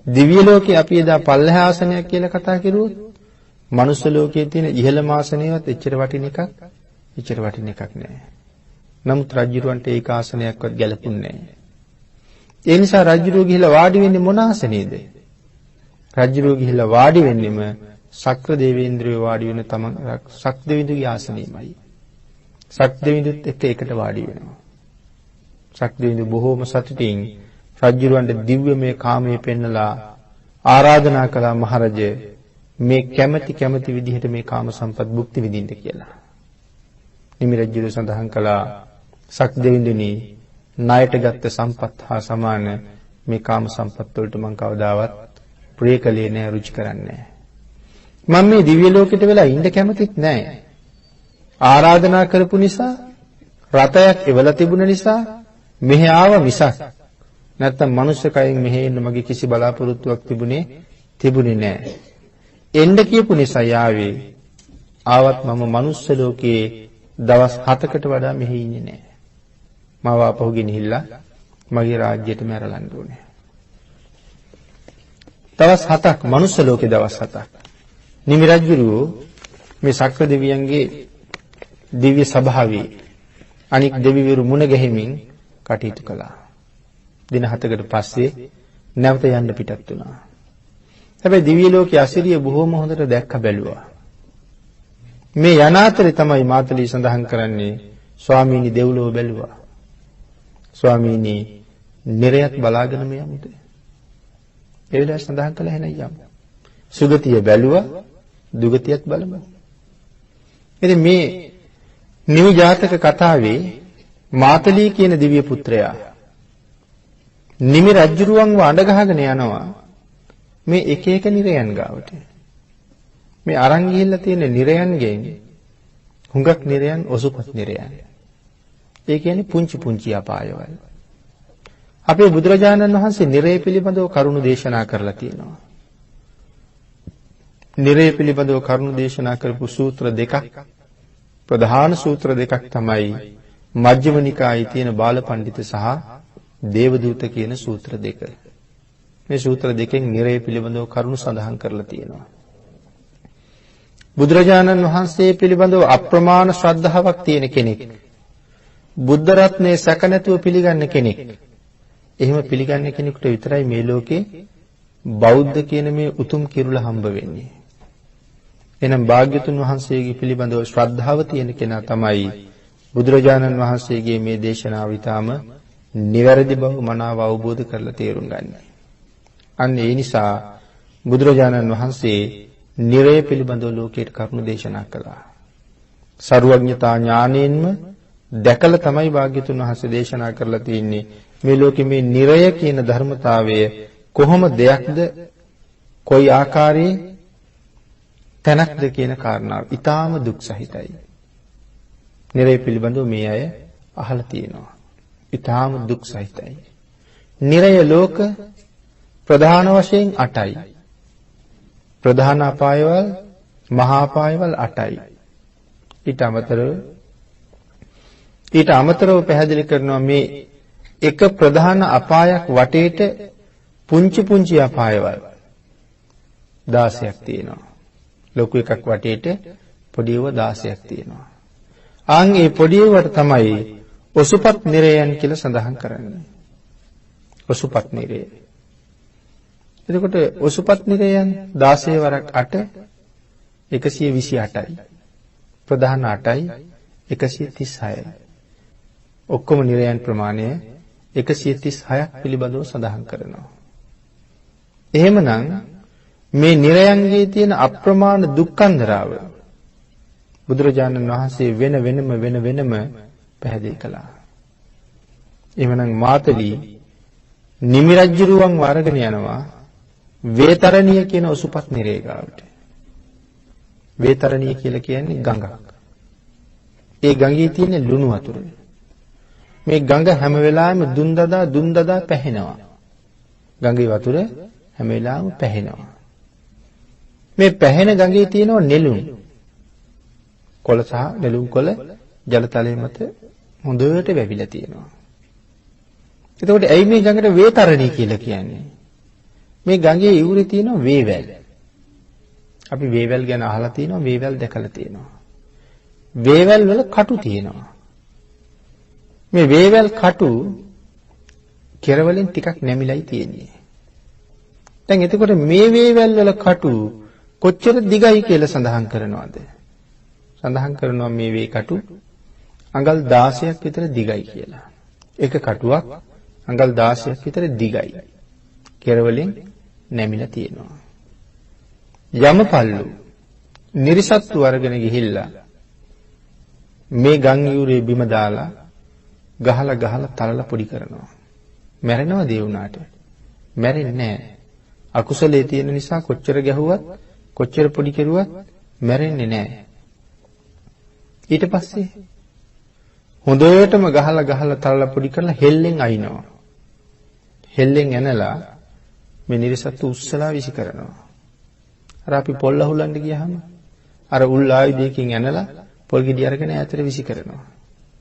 දිව්‍ය ලෝකේ අපි එදා පල්හැ ආසනයක් කියලා කතා කරුවොත් මනුස්ස ලෝකයේ තියෙන ඉහළම ආසනයවත් එච්චර වටින එකක් නෑ. නමුත් රජුරවන්ට ඒක ආසනයක්වත් ගැලපුන්නේ නෑ. ඒ නිසා රජුරෝ ගිහිල්ලා වාඩි වෙන්නේ මොන ආසනයේද? රජුරෝ ගිහිල්ලා වාඩි වෙන්නෙම ශක්‍ර දේවේන්ද්‍රයෝ වාඩි වෙන තමන් ශක්දෙවිඳුගේ ආසනයමයි. ශක්දෙවිඳුත් එක්ක එකට වාඩි වෙනවා. ශක්දෙවිඳු බොහෝම සතුටින් රජුරවන්ට දිව්‍යමය කාමයේ පෙන්නලා ආරාධනා කළා මහරජ මේ කැමැති විදිහට මේ කාම සම්පත් භුක්ති විඳින්න කියලා. නිමි රජුර සඳහන් කළා ශක්දෙවිඳුනි ණයට ගත්ත සම්පත් හා සමාන මේ කාම සම්පත් වලට මම කවදාවත් ප්‍රිය කලේ නැහැ, රුචි කරන්නේ නැහැ. මම මේ දිව්‍ය ලෝකෙට වෙලා ඉන්න කැමතිත් නැහැ. ආරාධනා කරපු නිසා රතයක් එවලා තිබුණ නිසා මෙහෙ ආව මිසක් නැත්තම් මනුෂ්‍ය කයෙන් මෙහෙ එන්න මගේ කිසි බලාපොරොත්තුවක් තිබුණේ නැහැ. එන්න කියපු නිසා යාවේ ආවත් මම මනුස්ස ලෝකයේ දවස් 7කට වඩා මෙහෙ ඉන්නේ නැහැ. මාව ආපහු ගෙනහිල්ලා මගේ රාජ්‍යයට මැරලන්න ඕනේ. දවස් 7ක් මනුස්ස ලෝකේ දවස් 7ක්. නිමි රජුරෝ මේ ශක්‍ර දෙවියන්ගේ දිව්‍ය සභාවේ අනික් දෙවිවරු මුණ ගැහිමින් කටයුතු කළා. දින 7කට පස්සේ නැවත යන්න පිටත් වුණා. හැබැයි දිව්‍ය ලෝකයේ අසිරිය බොහොම හොඳට දැක්ක බැලුවා. මේ යන අතරේ තමයි මාතලී සඳහන් කරන්නේ ස්වාමීනි දෙව්ලොව බැලුවා. ස්වාමීනි නිරයත් බලාගෙන මේ යමුද? ඒ වෙලාවේ සඳහන් කළා එහෙනම් යමු. සුගතිය බැලුවා දුගතියත් බලමු. ඉතින් මේ නිවි ජාතක කතාවේ මාතලී කියන දිව්‍ය පුත්‍රයා නිමි රජුරුවන්ව අඬ ගහගෙන යනවා මේ එක එක නිරයන් ගාවට. මේ අරන් ගිහිල්ලා තියෙන නිරයන්ගෙන් හුඟක් නිරයන් ඔසුපත් නිරයන්. ඒ කියන්නේ පුංචි පුංචි අපායවල. අපේ බුදුරජාණන් වහන්සේ නිරය පිළිබඳව කරුණු දේශනා කරලා තියෙනවා. නිරය පිළිබඳව කරුණු දේශනා කරපු සූත්‍ර දෙකක් ප්‍රධාන සූත්‍ර දෙකක් තමයි මජ්ක්‍ධිම නිකායේ තියෙන බාලපඬිත සහ දේවදූත කියන සූත්‍ර දෙක. මේ සූත්‍ර දෙකෙන් නිරය පිළිබඳව කරුණු සඳහන් කරලා තියෙනවා. බුදුරජාණන් වහන්සේ පිළිබඳව අප්‍රමාණ ශ්‍රද්ධාවක් තියෙන කෙනෙක්. බුද්ධ රත්නයේ සැක නැතුව පිළිගන්න කෙනෙක්. එහෙම පිළිගන්න කෙනෙකුට විතරයි මේ ලෝකේ බෞද්ධ කියන මේ උතුම් කිරුළ හම්බ වෙන්නේ. එහෙනම් භාග්‍යතුන් වහන්සේගේ පිළිබඳව ශ්‍රද්ධාව තියෙන කෙනා තමයි බුදුරජාණන් වහන්සේගේ මේ දේශනාව ඊටාම නිවැරදි බව මනාව අවබෝධ කරලා තේරුම් ගන්න. අන්න ඒ නිසා බුදුරජාණන් වහන්සේ නිරය පිළිබඳව ලෝකයට කරුණු දේශනා කළා. සර්වඥතා ඥාණයෙන්ම දැකලා තමයි භාග්‍යතුන් වහන්සේ දේශනා කරලා තියෙන්නේ මේ ලෝකෙ මේ නිරය කියන ධර්මතාවය කොහොම දෙයක්ද කොයි ආකාරයේ තැනක්ද කියන කාරණාව ඊටාම දුක් සහිතයි. නිරය පිළිබඳව මේ අය අහලා තියෙනවා. ඊටාම දුක් සහිතයි. නිරය ලෝක ප්‍රධාන වශයෙන් 8යි. ප්‍රධාන අපායවල මහා අපායවල 8යි. ඊට අමතරව පැහැදිලි කරනවා මේ එක ප්‍රධාන අපායක් වටේට පුංචි පුංචි අපායවල 16ක් තියෙනවා. ලොකු එකක් වටේට පොඩි ඒවා 16ක් තියෙනවා. ආන් ඒ පොඩි ඒවාට තමයි ඔසුපත් නිරයන් කියලා සඳහන් කරන්නේ. ඔසුපත් නිරය. එතකොට ඔසුපත් නිරයන් 16 වරක් 8 128යි. ප්‍රධාන 8යි 136යි. ඔක්කොම නිරයන් ප්‍රමාණය 136ක් පිළිබඳව සඳහන් කරනවා. එහෙමනම් මේ නිරයන්ගේ තියෙන අප්‍රමාණ දුක්ඛන්දරාව බුදුරජාණන් වහන්සේ වෙන වෙනම පැහැදිලි කළා. එහෙමනම් මාතලී නිමි රජුරුවන් වරගෙන යනවා වේතරණිය කියන ඔසුපත් නිරේ ගාවට. වේතරණිය කියලා කියන්නේ ගඟක්. ඒ ගඟේ තියෙන ලුණු වතුර. මේ ගඟ හැම වෙලාවෙම දුන් දදා පැහෙනවා. ගඟේ වතුර හැම වෙලාවෙම පැහෙනවා. මේ පැහෙන ගඟේ තියෙනවා නෙළුම්. කොළ සහ නෙළුම් කොළ ජලතලයේ මත හොඳට වැවිලා තියෙනවා. එතකොට ඇයි මේ ගඟට වේතරණී කියලා කියන්නේ? මේ ගඟේ ඉවුරේ තියෙන වේවැල්. අපි වේවැල් ගැන අහලා තියෙනවා, වේවැල් දැකලා තියෙනවා. වේවැල් වල කටු තියෙනවා. මේ වේවැල් කටු කෙරවලින් ටිකක් නැමිලයි තියෙන්නේ. දැන් එතකොට මේ වේවැල් වල කටු කොච්චර දිගයි කියලා සඳහන් කරනවද? සඳහන් කරනවා මේ වේ කටු අඟල් 16ක් විතර දිගයි කියලා. එක කටුවක් අඟල් 16ක් විතර දිගයි. කෙරවලින් නැමිලා තියෙනවා. යමපල්ලු නිරිසත්තු අරගෙන ගිහිල්ලා මේ ගම් යූරේ බිම දාලා ගහලා තලලා පොඩි කරනවා. මැරෙනවද ඒ වුණාට? මැරෙන්නේ නැහැ. අකුසලයේ තියෙන නිසා කොච්චර ගැහුවත් කොච්චර පොඩි කෙරුවත් මැරෙන්නේ නැහැ. ඊට පස්සේ හොඳටම ගහලා තලලා පොඩි කරලා හෙල්ලෙන් අයින්නවා. හෙල්ලෙන් ඇනලා මේ නිරිසත්තු උස්සලා විසි කරනවා. අර අපි පොල් අහුලන්න ගියාම අර උල් ආයුධයකින් ඇනලා පොල් ගෙඩි අරගෙන ඈතට විසි කරනවා.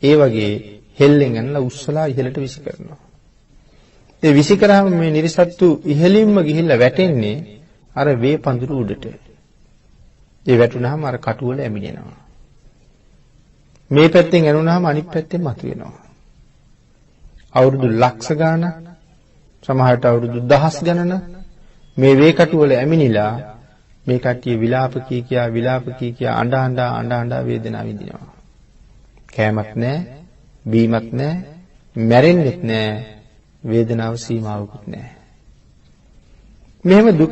ඒ වගේ හෙල්ලෙන් ඇනලා උස්සලා ඉහළට විසි කරනවා. ඒ විසි කරාම මේ නිරිසත්තු ඉහළින්ම ගිහිල්ලා වැටෙන්නේ අර වේ පඳුරු උඩට. ඒ වැටුනහම අර කටු වල ඇමිනෙනවා. මේ පැත්තෙන් ඇනුනහම අනිත් පැත්තෙන් මතුවෙනවා. අවුරුදු ලක්ෂ ගාණක් සමහරට අවුරුදු දහස් ගණන මේ වේකටු වල ඇමිනිලා මේ කට්ටිය විලාප කියා අඬ වේදනාව විඳිනවා. කෑමක් නැහැ, බීමක් නැහැ, මැරෙන්නෙත් නැහැ, වේදනාව සීමාවකුත් නැහැ. මෙහෙම දුක්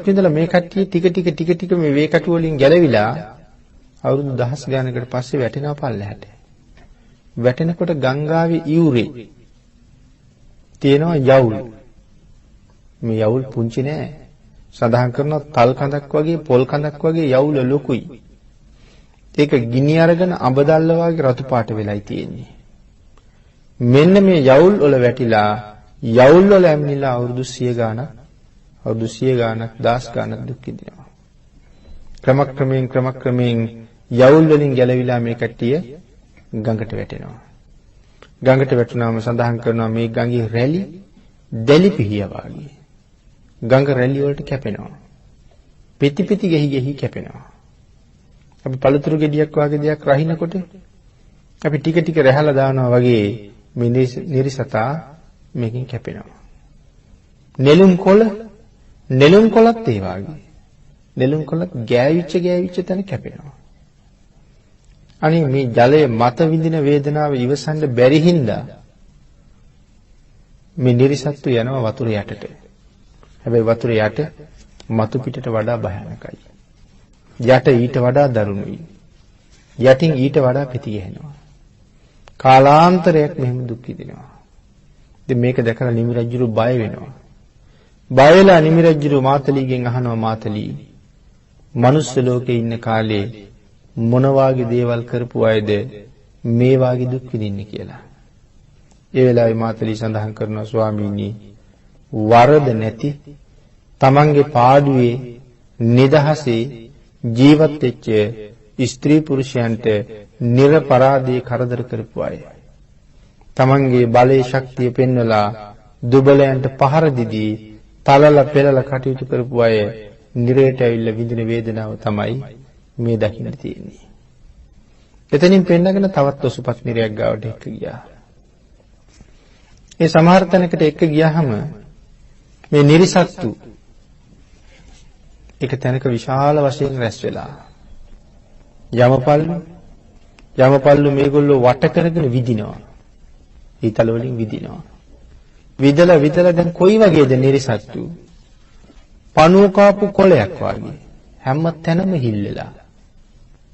විඳලා මේ කට්ටිය ටික මේ වේකටු වලින් ගැලවිලා අවුරුදු දහස් ගානකට පස්සේ වැටෙනවා පල්ලෙහාට. වැටෙනකොට ගංගාවේ ඉවුරේ තියෙනවා යවුල්. මේ යවුල් පුංචි නෑ. සඳහන් කරනවා තල් කඳක් වගේ පොල් කඳක් වගේ යවුල ලොකුයි. ඒක ගිනි අරගෙන අඹ දැල්ල වගේ රතු පාට වෙලයි තියෙන්නේ. මෙන්න මේ යවුල් වල වැටිලා යවුල් වල ඇමිනිලා අවුරුදු 100 ගාණක් දහස් ගාණක් දුක් විඳිනවා. ක්‍රමක්‍රමයෙන් යවුල් වලින් ගැලවිලා මේ කට්ටිය ගඟට වැටෙනවා. ගඟට වැටුනාම සඳහන් කරනවා මේ ගඟේ රැලි දැලි පිහිය වගේ. ගඟ රැලි වලට කැපෙනවා. පිටි ගෙහි කැපෙනවා. අපි පළතුරු ගෙඩියක් වගේ දෙයක් රහිනකොට අපි ටික රැහැලා දානවා වගේ මේ නිරිසතා මේකෙන් කැපෙනවා. නෙළුම් කොළත් ඒ වගේ. නෙළුම් කොළත් ගෑවිච්ච තැන කැපෙනවා. අනේ මේ ජලයේ මත විඳින වේදනාව ඉවසන්න බැරි හින්දා මේ නිරිසත්තු යනවා වතුර යටට. හැබැයි වතුර යට මතු පිටට වඩා භයානකයි. යට ඊට වඩා දරුණුයි. යටින් ඊට වඩා පිටි ගහනවා. කාලාන්තරයක් මෙහෙම දුක් විඳිනවා. ඉතින් මේක දැකලා නිමි රජුරු බය වෙනවා. බය වෙලා නිමි රජුරු මාතලීගෙන් අහනවා මාතලී මනුස්ස ලෝකේ ඉන්න කාලේ මොන වාගේ දේවල් කරපු අයද මේ වාගේ දුක් විඳින්නේ කියලා. ඒ වෙලාවේ මාතලී සඳහන් කරනවා ස්වාමීනි වරද නැති තමන්ගේ පාඩුවේ නිදහසේ ජීවත් වෙච්ච ස්ත්‍රී පුරුෂයන්ට නිර්පරාදී කරදර කරපු අය. තමන්ගේ බලයේ ශක්තිය පෙන්වලා දුබලයන්ට පහර දීදී තලලා පෙරලා කටයුතු කරපු අය නිරයට ඇවිල්ලා විඳින වේදනාව තමයි මේ දකින්න තියෙන්නේ. එතනින් පෙන්නගෙන තවත් ඔසුපත් නිරයක් ගාවට එක්ක ගියා. ඒ සමහර තැනකට එක්ක ගියාම මේ නිරිසත්තු එක තැනක විශාල වශයෙන් රැස් වෙලා යමපල්ලු මේගොල්ලෝ වට කරගෙන විදිනවා. ඊතල වලින් විදිනවා. විදලා දැන් කොයි වගේද නිරිසත්තු? පණුව කාපු කොළයක් වගේ. හැම තැනම හිල්ලලා.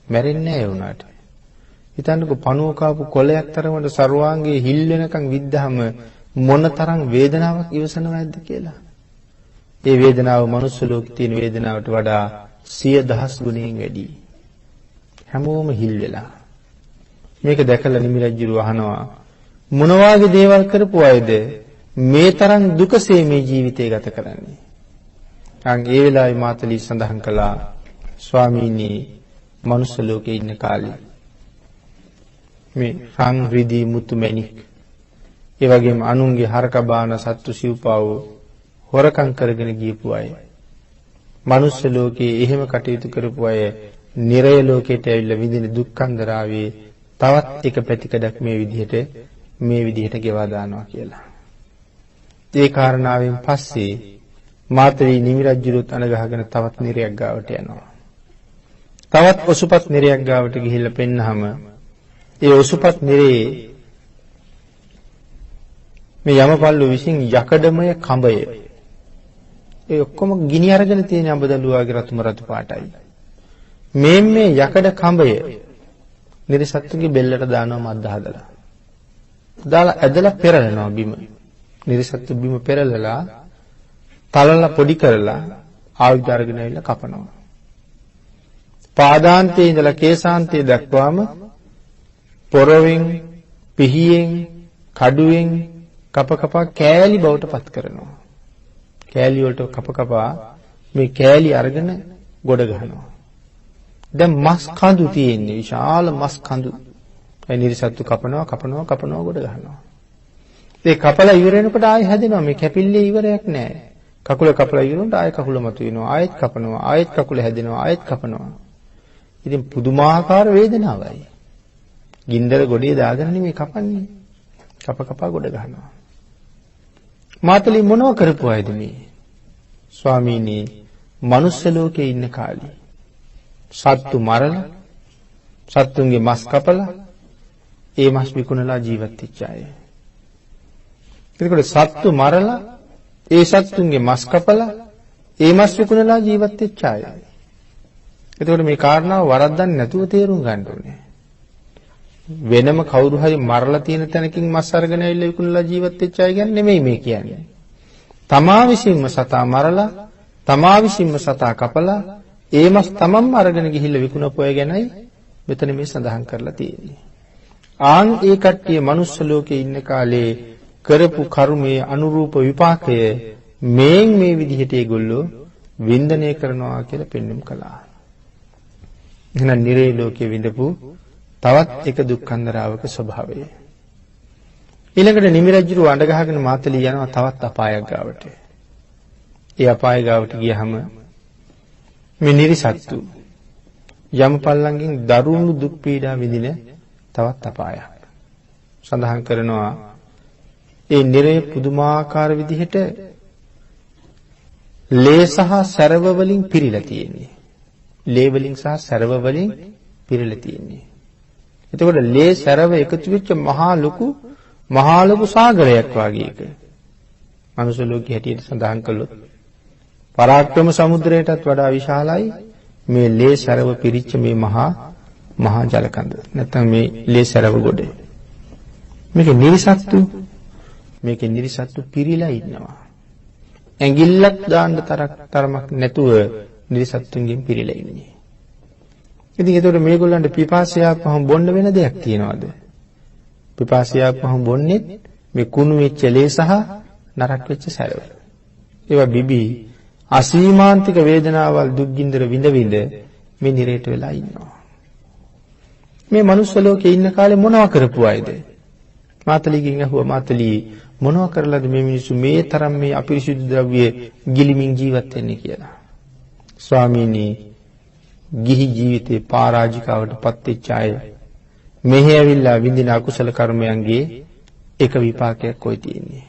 මැරෙන්නේ නැහැ ඒ උනාට. හිතන්නකෝ පණුව කාපු කොළයක් තරමට ਸਰවාංගයේ හිල් වෙනකන් විද්දාම මොනතරම් වේදනාවක් ඉවසනවද කියලා. ඒ වේදනාව මනුස්ස ලෝකේ තියෙන වේදනාවට වඩා 100,000 ගුණයෙන් වැඩි. හැමෝම හිල් වෙලා. මේක දැකලා නිමි රජුව අහනවා මොන වාගේ දේවල් කරපු අයද මේ තරම් දුකසේ මේ ජීවිතය ගත කරන්නේ. අන් ඒ වෙලාවේ මාතලී සඳහන් කළා ස්වාමීනි මනුස්ස ලෝකේ ඉන්න කාලේ මේ රන් රිදී මුතු මැණික් ඒ වගේම අනුන්ගේ හරක බාන සත්තු සිව්පාව හොරකම් කරගෙන ගියපු අය මනුස්ස ලෝකේ එහෙම කටයුතු කරපු අය නිරය ලෝකයට ඇවිල්ලා විඳින දුක්ඛන්දරාවේ තවත් එක පැතිකඩක් මේ විදිහට ගෙවා දානවා කියලා. ඒ කාරණාවෙන් පස්සේ මාතලී නිමි රජුරුත් අනගහගෙන තවත් නිරයක් ගාවට යනවා. තවත් ඔසුපත් නිරයක් ගාවට ගිහිල්ලා පෙන්නහම ඒ ඔසුපත් නිරේ මේ යමපල්ලු විසින් යකඩමය කඹය ඒ ඔක්කොම ගිනි අරගෙන තියෙන අඹදලුවාගේ රතු පාටයි. මේ යකඩ කඹය නිරිසත්තුගේ බෙල්ලට දානවා මද්ද හදලා. දාලා ඇදලා පෙරලනවා බිම. නිරිසත්තු බිම පෙරලලා තලලා පොඩි කරලා ආයුධ අරගෙන ඇවිල්ලා කපනවා. පාදාන්තයේ ඉඳලා කේසාන්තයේ දක්වාම පොරවෙන්, පිහියෙන්, කඩුවෙන් කප කෑලි බවට පත් කරනවා. කෑලි වලට කපා මේ කෑලි අරගෙන ගොඩ ගහනවා. දැන් මස් කඳු තියෙන්නේ විශාල මස් කඳු. ඒ නිරිසත්තු කපනවා ගොඩ ගහනවා. ඒ කපලා ඉවර වෙනකොට ආයෙ හැදෙනවා. මේ කැපිල්ලේ ඉවරයක් නැහැ. කකුල කපලා ඉවරනොත් ආයෙ කකුල මතුවෙනවා. ආයෙත් කපනවා. ආයෙත් කකුල හැදෙනවා. ආයෙත් කපනවා. ඉතින් පුදුමාකාර වේදනාවයි. ගින්දර ගොඩේ දාගෙන නෙමෙයි කපන්නේ. කප ගොඩ ගන්නවා. මාතලි මොනව කරපු අයද මේ? ස්වාමීනි, මනුස්ස ලෝකේ ඉන්න කාලේ සත්තු මරලා, සත්තුන්ගේ මස් කපලා, ඒ මස් විකුණලා ජීවත් වෙච්ච අය. ඒකට සත්තු මරලා, ඒ සත්තුන්ගේ මස් කපලා, ඒ මස් විකුණලා ජීවත් වෙච්ච අය. එතකොට මේ කාරණාව වරද්දන්නේ නැතුව තේරුම් ගන්න ඕනේ. වෙනම කවුරු හරි මරලා තියෙන තැනකින් මස් අරගෙන ඇවිල්ලා විකුණලා ජීවත් වෙච්ච අය ගැන නෙමෙයි මේ කියන්නේ. තමා විසින්ම සතා මරලා, තමා විසින්ම සතා කපලා, ඒ මස් තමන්ම අරගෙන ගිහිල්ලා විකුණපු අය ගැනයි මෙතන මේ සඳහන් කරලා තියෙන්නේ. ආන් ඒ කට්ටිය මනුස්ස ලෝකේ ඉන්න කාලේ කරපු කර්මයේ අනුරූප විපාකය මේ විදිහට ඒගොල්ලෝ වින්දනය කරනවා කියලා පෙන්වුම් කළා. එහෙනම් නිරේ ලෝකේ විඳපු තවත් එක දුක්ඛන්දරාවක ස්වභාවය. ඊළඟට නිමි රජුව අඬ ගහගෙන මාතලී යනවා තවත් අපායක් ගාවට. ඒ අපාය ගාවට ගියහම මේ නිරිසත්තු යමපල්ලංගෙන් දරුණු දුක් පීඩා විඳින තවත් අපායක්. සඳහන් කරනවා ඒ නිරේ පුදුමාකාර විදිහට ලේ සහ සරව වලින් පිරීලා තියෙන්නේ. ලේ වලින් සහ සරව වලින් පිරීලා තියෙන්නේ. එතකොට ලේ සරව එකතු වෙච්ච මහා ලොකු සාගරයක් වගේ එක. මනුස්ස ලෝකයේ හැටියට සඳහන් කළොත් පරාක්‍රම සමුද්‍රයටත් වඩා විශාලයි මේ ලේ සරව පිරිච්ච මේ මහා ජල කඳ. නැත්නම් මේ ලේ සරව ගොඩ. මේකේ නිරිසත්තු පිරීලා ඉන්නවා. ඇඟිල්ලක් දාන්න තරමක් නැතුව නිරිසත්තුන්ගෙන් පිරීලා ඉන්නේ. ඉතින් ඒතකොට මේගොල්ලන්ට පිපාසයාපහම බොන්න වෙන දෙයක් තියනවාද? පිපාසයාපහම බොන්නේ මේ කුණු වෙච්ච ලේ සහ නරක් වෙච්ච සැරව. ඒවා බිබී අසීමාන්තික වේදනාවල් දුක්ගින්දර විඳ මේ නිරේට වෙලා ඉන්නවා. මේ මනුස්ස ලෝකේ ඉන්න කාලේ මොනව කරපු අයද? මාතලීගෙන් අහුවා මාතලී මොනව කරලාද මේ මිනිස්සු මේ තරම් මේ අපිරිසිදු ද්‍රව්‍ය ගිලිමින් ජීවත් වෙන්නේ කියලා. ස්වාමීනි, ගිහි ජීවිතේ පරාජිකාවට පත් වෙච්ච අය මෙහි ඇවිල්ලා විඳින අකුසල කර්මයන්ගේ එක විපාකයක් කොයි තියෙන්නේ.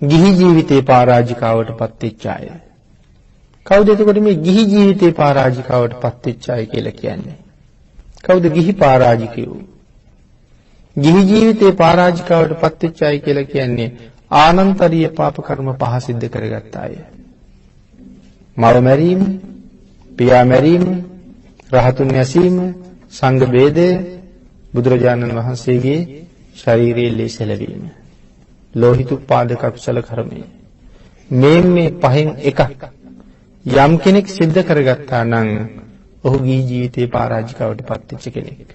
ගිහි ජීවිතේ පරාජිකාවට පත් වෙච්ච අය. කවුද එතකොට මේ ගිහි ජීවිතේ පරාජිකාවට පත් වෙච්ච අය කියලා කියන්නේ? කවුද ගිහි පරාජිකයෝ? ගිහි ජීවිතේ පරාජිකාවට පත් වෙච්ච අය කියලා කියන්නේ ආනන්තරීය පාප කර්ම පහ සිද්ධ කරගත්ත අය. මව මැරීම, පියා මැරීම, රහතුන් ඇසීම, සංඝ ભેදය, බුදුරජාණන් වහන්සේගේ ශරීරයේ ලේසලවීම, ලෝහිතුප්පාදක කුසල කර්මය. මේ පහෙන් එකක් යම් කෙනෙක් සිද්ධ කරගත්තා නම් ඔහු ගිහි ජීවිතේ පරාජිකාවට පත් වෙච්ච කෙනෙක්.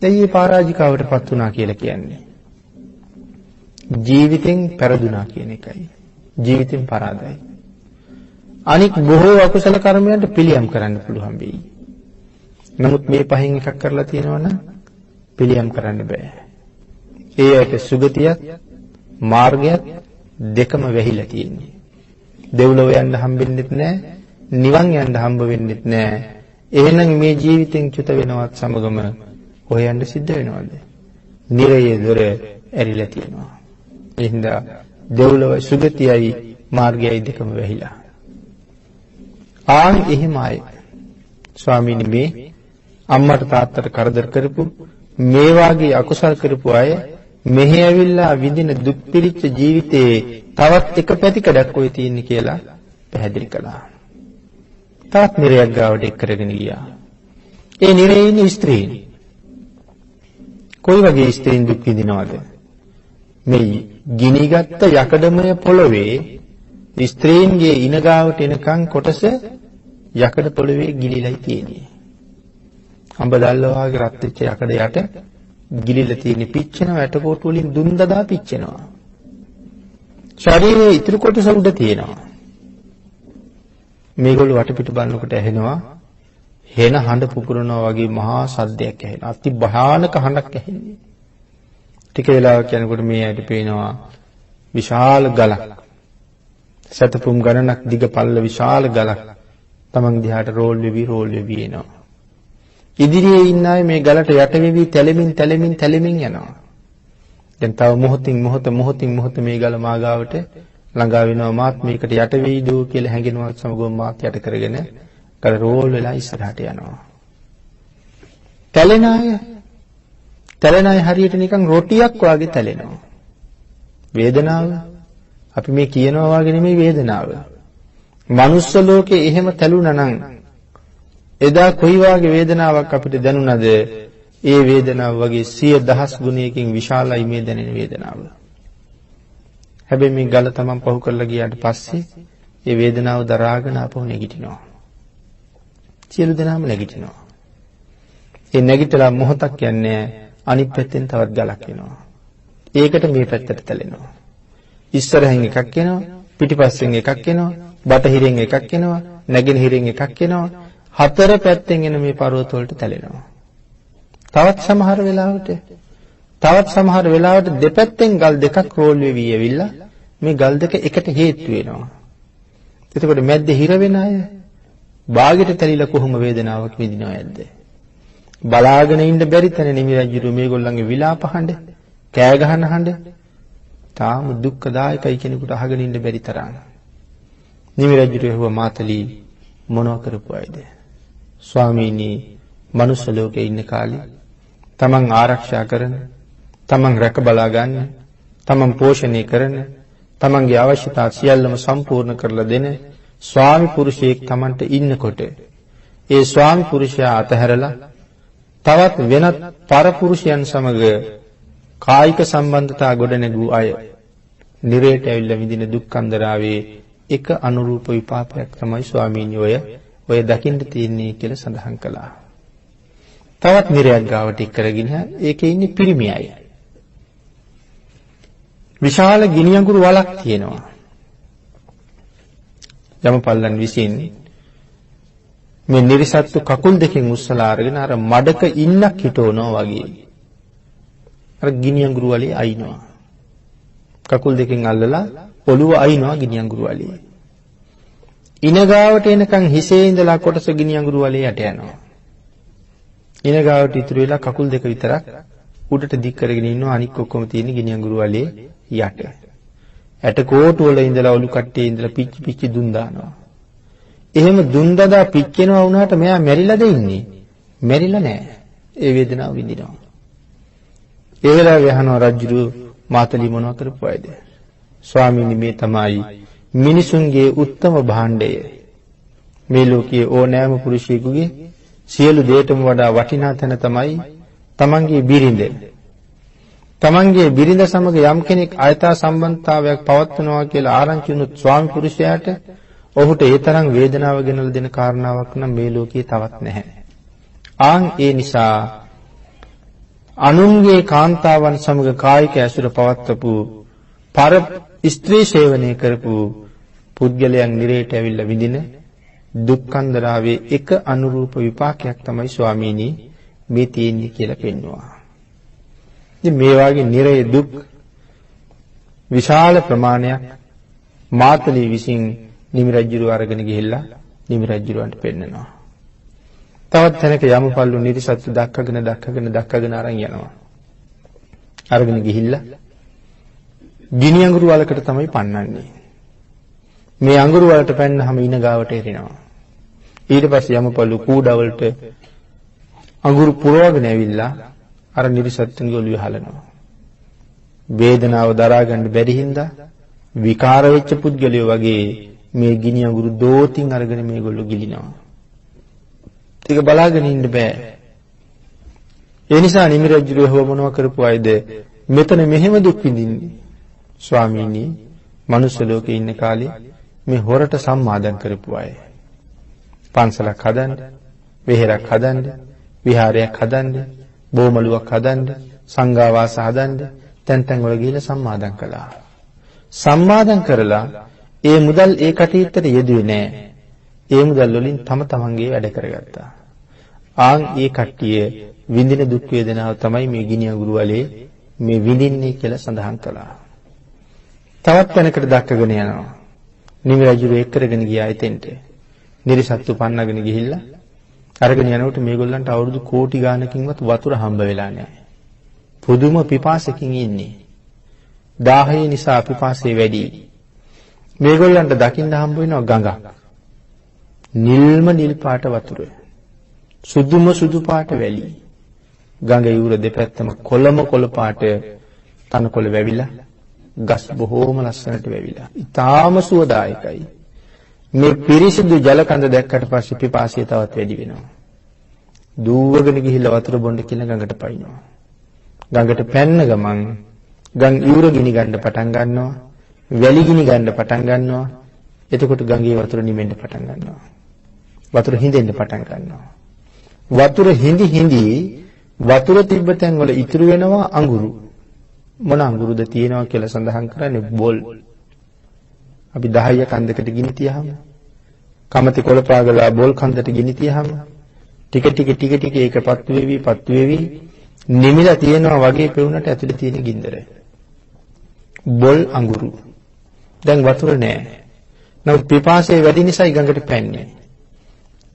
දැන් මේ පරාජිකාවට පත් වුණා කියලා කියන්නේ ජීවිතෙන් පෙරදුනා කියන එකයි. ජීවිතෙන් පරාදයි. අනික් බොහෝ අකුසල කර්මයන්ට පිළියම් කරන්න පුළුවන් වෙයි. නමුත් මේ පහෙන් එකක් කරලා තියෙනවනම් පිළියම් කරන්න බෑ. ඒ ඇයට සුගතියත් මාර්ගයත් දෙකම වැහිලා තියෙන්නේ. දෙව්ලොව යන්න හම්බෙන්නෙත් නෑ, නිවන් යන්න හම්බ වෙන්නෙත් නෑ. එහෙනම් මේ ජීවිතෙන් චුත වෙනවත් සමගම හොයන්න සිද්ධ වෙනවද? නිරයේ දොර ඇරිලා තියෙනවා. ඒ හින්දා දෙව්ලොව සුගතියයි මාර්ගයයි දෙකම වැහිලා. ආන් එහෙම අය ස්වාමීනි මේ අම්මට තාත්තට කරදර කරපු මේ වාගේ අකුසල් කරපු අය මෙහි ඇවිල්ලා විඳින දුක් පිරිච්ච ජීවිතේ තවත් එක පැතිකඩක් ඔය තියෙන්නේ කියලා පැහැදිලි කළා. තවත් නිරයක් ගාවට එක් කරගෙන ගියා. ඒ නිරයේ ඉන්න ස්ත්‍රීන් කොයි වගේ ස්ත්‍රීන් දුක් විඳිනවද? මේ ගිනිගත් යකඩමය පොළවේ ස්ත්‍රීන්ගේ ඉනගාවට එනකන් කොටස යකඩ පොළවේ ගිලිලයි තියෙන්නේ. අඹ දැල්ල වගේ රත් වෙච්ච යකඩ යට ගිලිලා තියෙන පිච්චෙන වැටකොටු වලින් දුම් දදා පිච්චෙනවා. ශරීරයේ ඉතුරු කොටස උඩ තියෙනවා. මේගොල්ලෝ වටපිට බලනකොට ඇහෙනවා හෙන හඬ පුපුරනවා වගේ මහා සද්දයක් ඇහෙනවා. අති භයානක හඬක් ඇහෙන්නේ. ටික වෙලාවක් යනකොට මේ ඇයිට පේනවා විශාල ගලක්. සතපුම් ගණනක් දිග පල්ල විශාල ගලක් තමන් දිහාට රෝල් වෙවි එනවා. ඉදිරියේ ඉන්න අය මේ ගලට යට වෙවි තැලෙමින් යනවා. දැන් තව මොහොතින් මොහොත මේ ගල මාගාවට ළඟා වෙනවා. මාත් මේකට යට වෙයිද කියලා හැඟෙනවත් සමගම මාත් යට කරගෙන ගල රෝල් වෙලා ඉස්සරහට යනවා. තැලෙන අය හරියට නිකන් රොටියක් වගේ තැලෙනවා. වේදනාව අපි මේ කියනවා වගේ නෙමෙයි වේදනාව. මනුස්ස ලෝකේ එහෙම තැලුණා නම් එදා කොයි වාගේ වේදනාවක් අපිට දැනුණාද? ඒ වේදනාව වගේ 100,000 ගුණයකින් විශාලයි මේ දැනෙන වේදනාව. හැබැයි මේ ගල තමන් පහු කරලා ගියාට පස්සේ ඒ වේදනාව දරාගෙන ආපහු නැගිටිනවා. සියලු දෙනාම නැගිටිනවා. ඒ නැගිටලා මොහොතක් යන්නේ අනිත් පැත්තෙන් තවත් ගලක් එනවා. ඒකට මේ පැත්තට තැලෙනවා. ඉස්සරහින් එකක් එනවා, පිටිපස්සෙන් එකක් එනවා, බටහිරෙන් එකක් එනවා, නැගෙනහිරෙන් එකක් එනවා. 4 පැත්තෙන් එන මේ පර්වත වලට තැලෙනවා. තවත් සමහර වෙලාවට දෙපැත්තෙන් ගල් දෙකක් රෝල් වෙවි ඇවිල්ලා මේ ගල් දෙක එකට හේතු වෙනවා. එතකොට මැද්දේ හිර වෙන අය බාගෙට තැලිලා කොහොම වේදනාවක් විඳිනවද? බලාගෙන ඉන්න බැරි තැන නිමි රජුරු මේගොල්ලන්ගේ විලාප හඬ, කෑ ගහන හඬ තාම දුක්ඛදායකයි කෙනෙකුට අහගෙන ඉන්න බැරි තරම්. නිමි රජුරු එහුව මාතලී මොනවා කරපු අයද? ස්වාමීනි, මනුස්ස ලෝකේ ඉන්න කාලේ තමන් ආරක්ෂා කරන, තමන් රැක බලා ගන්න, තමන් පෝෂණය කරන, තමන්ගේ අවශ්‍යතා සියල්ලම සම්පූර්ණ කරලා දෙන ස්වාමි පුරුෂයෙක් තමන්ට ඉන්නකොට ඒ ස්වාමි පුරුෂයා අතහැරලා තවත් වෙනත් පරපුරුෂයන් සමග කායික සම්බන්ධතා ගොඩනැගූ අය නිරේට ඇවිල්ලා විඳින දුක්ඛන්දරාවේ එක අනුරූප විපාකයක් තමයි ස්වාමීනි ඔය දකින්න තියෙන්නේ කියලා සඳහන් කළා. තවත් නිරයක් ගාවට එක් කරගෙන ඒකේ ඉන්නේ පිරිමි අය. විශාල ගිනි අඟුරු වලක් තියෙනවා. යමපල්ලන් විසින් මේ නිරිසත්තු කකුල් දෙකෙන් උස්සලා අරගෙන අර මඩක ඉන්නක් හිටවනවා වගේ. අර ගිනි අඟුරු වලේ අයින්නවා. කකුල් දෙකෙන් අල්ලලා ඔළුව අයින්නවා ගිනි අඟුරු වලේ. ඉනගාවට එනකන් හිසේ ඉඳලා කොටස ගිනි අඟුරු වලේ යට යනවා. ඉනගාවට ඉතුරු වෙලා කකුල් දෙක විතරක් උඩට දික් කරගෙන ඉන්නවා. අනික් ඔක්කොම තියෙන ගිනි අඟුරු වලේ යට. ඇට කෝටු වල ඉඳලා ඔලු කට්ටියේ ඉඳලා පිච්චි දුන් දානවා. එහෙම දුන් දදා පිච්චෙනවා වුණාට මෙයා මැරිලාද ඉන්නේ? මැරිලා නෑ. ඒ වේදනාව විඳිනවා. ඒ වෙලාවේ අහනවා රජුරු මාතලි මොනවා කරපුවයිද? ස්වාමීනි, මේ තමයි මිනිසුන්ගේ උත්තම භාණ්ඩය. මේ ලෝකයේ ඕනෑම පුරුෂයෙකුගේ සියලු දේටම වඩා වටිනා තැන තමයි තමන්ගේ බිරිඳ. තමන්ගේ බිරිඳ සමග යම් කෙනෙක් අයථා සම්බන්ධතාවයක් පවත්වනවා කියලා ආරංචි වුණොත් ස්වාමි පුරුෂයාට ඔහුට ඒ තරම් වේදනාව ගෙනල්ලා දෙන කාරණාවක් නම් මේ ලෝකයේ තවත් නැහැ. ඒ නිසා අනුන්ගේ කාන්තාවන් සමග කායික ඇසුර පවත්වපු පර ස්ත්‍රී සේවනය කරපු පුද්ගලයන් නිරේට ඇවිල්ලා විඳින දුක්ඛන්දරාවේ එක අනුරූප විපාකයක් තමයි ස්වාමීනි මේ තියෙන්නේ කියලා පෙන්වුවා. ඉතින් මේ වාගේ නිරේ දුක් විශාල ප්‍රමාණයක් මාතලී විසින් නිමි රජුව අරගෙන ගිහිල්ලා නිමි රජුවන්ට පෙන්නනවා. තවත් තැනක යමපල්ලු නිරිසත්තු දක්කගෙන අරන් යනවා. අරගෙන ගිහිල්ලා ගිනි අඟුරු වලකට තමයි පන්නන්නේ. මේ අඟුරු වලට පැන්නහම ඉන ගාවට එරිනවා. ඊට පස්සේ යමපල්ලු කූඩවලට අඟුරු පුරවගෙන ඇවිල්ලා අර නිරිසත්තුන්ගේ ඔළුවේ හලනවා. වේදනාව දරා ගන්න බැරි හින්දා විකාර වෙච්ච පුද්ගලයෝ වගේ මේ ගිනි අඟුරු දෝතින් අරගෙන මේගොල්ලෝ ගිලිනවා. ඒක බලාගෙන ඉන්න බෑ. ඒ නිසා නිමි රජුව මොනවා කරපු අයද මෙතන මෙහෙම දුක් විඳින්නේ? ස්වාමීනි, මනුස්ස ලෝකේ ඉන්න කාලේ මේ හොරට සම්මාදම් කරපු අය. පන්සලක් හදන්න, වෙහෙරක් හදන්න, විහාරයක් හදන්න, බෝමලුවක් හදන්න, සංඝාවාස හදන්න, තැන් වල ගිහිල්ලා සම්මාදම් කළා. සම්මාදම් කරලා ඒ මුදල් ඒ කටයුත්තට යෙදුවේ නෑ. ඒ මුදල් වලින් තමන්ගේ වැඩ කරගත්තා. ඒ කට්ටිය විඳින දුක් වේදනාව තමයි මේ ගිනි අඟුරු වලේ මේ විඳින්නේ කියලා සඳහන් කළා. තවත් තැනකට දක්කගෙන යනවා. නිමි රජු ඒක කරගෙන ගියා එතෙන්ට. නිරිසත්තු පන්නගෙන ගිහිල්ලා අරගෙන යනකොට මේගොල්ලන්ට අවුරුදු කෝටි ගාණකින්වත් වතුර හම්බ වෙලා නැහැ. පුදුම පිපාසකින් ඉන්නේ. දාහය නිසා පිපාසය වැඩි. මේගොල්ලන්ට දකින්න හම්බ වෙනවා ගඟක්. නිල්ම නිල් පාට වතුර. සුදුම සුදු පාට වැලි. ගඟ යූර දෙපැත්තම කොළ පාට තනකොළ වැවිලා, ගස් බොහෝම ලස්සනට වැවිලා. ඊටාම සුවදායකයි. මේ පිරිසිදු ජල කඳ දැක්කට පස්සේ පිපාසය තවත් වැඩි වෙනවා. දුවගෙන ගිහිල්ලා වතුර බොන්න කියලා ගඟට පයින්නවා. ගඟට පැන්න ගමන් ගම් යූර ගිනි ගන්න පටන් ගන්නවා. වැලි ගිනි ගන්න පටන් ගන්නවා. එතකොට ගඟේ වතුර නිමෙන්න පටන් ගන්නවා. වතුර හිඳෙන්න පටන් ගන්නවා. වතුර හිඳි වතුර තිබ්බ තැන් වල ඉතුරු වෙනවා අඟුරු. මොන අඟුරුද තියෙනවා කියලා සඳහන් කරන්නේ බොල්. අපි 10 කන්දකට ගිනි තියහම කමති කොළ පාගලා බොල් කන්දට ගිනි තියහම ටික ඒක පත්තු වෙවි නිමිලා තියෙනවා වගේ පෙවුනට ඇතුලේ තියෙන ගින්දර. බොල් අඟුරු. දැන් වතුර නැහැ. නමුත් පිපාසය වැඩි නිසා ගඟට පැන්නේ.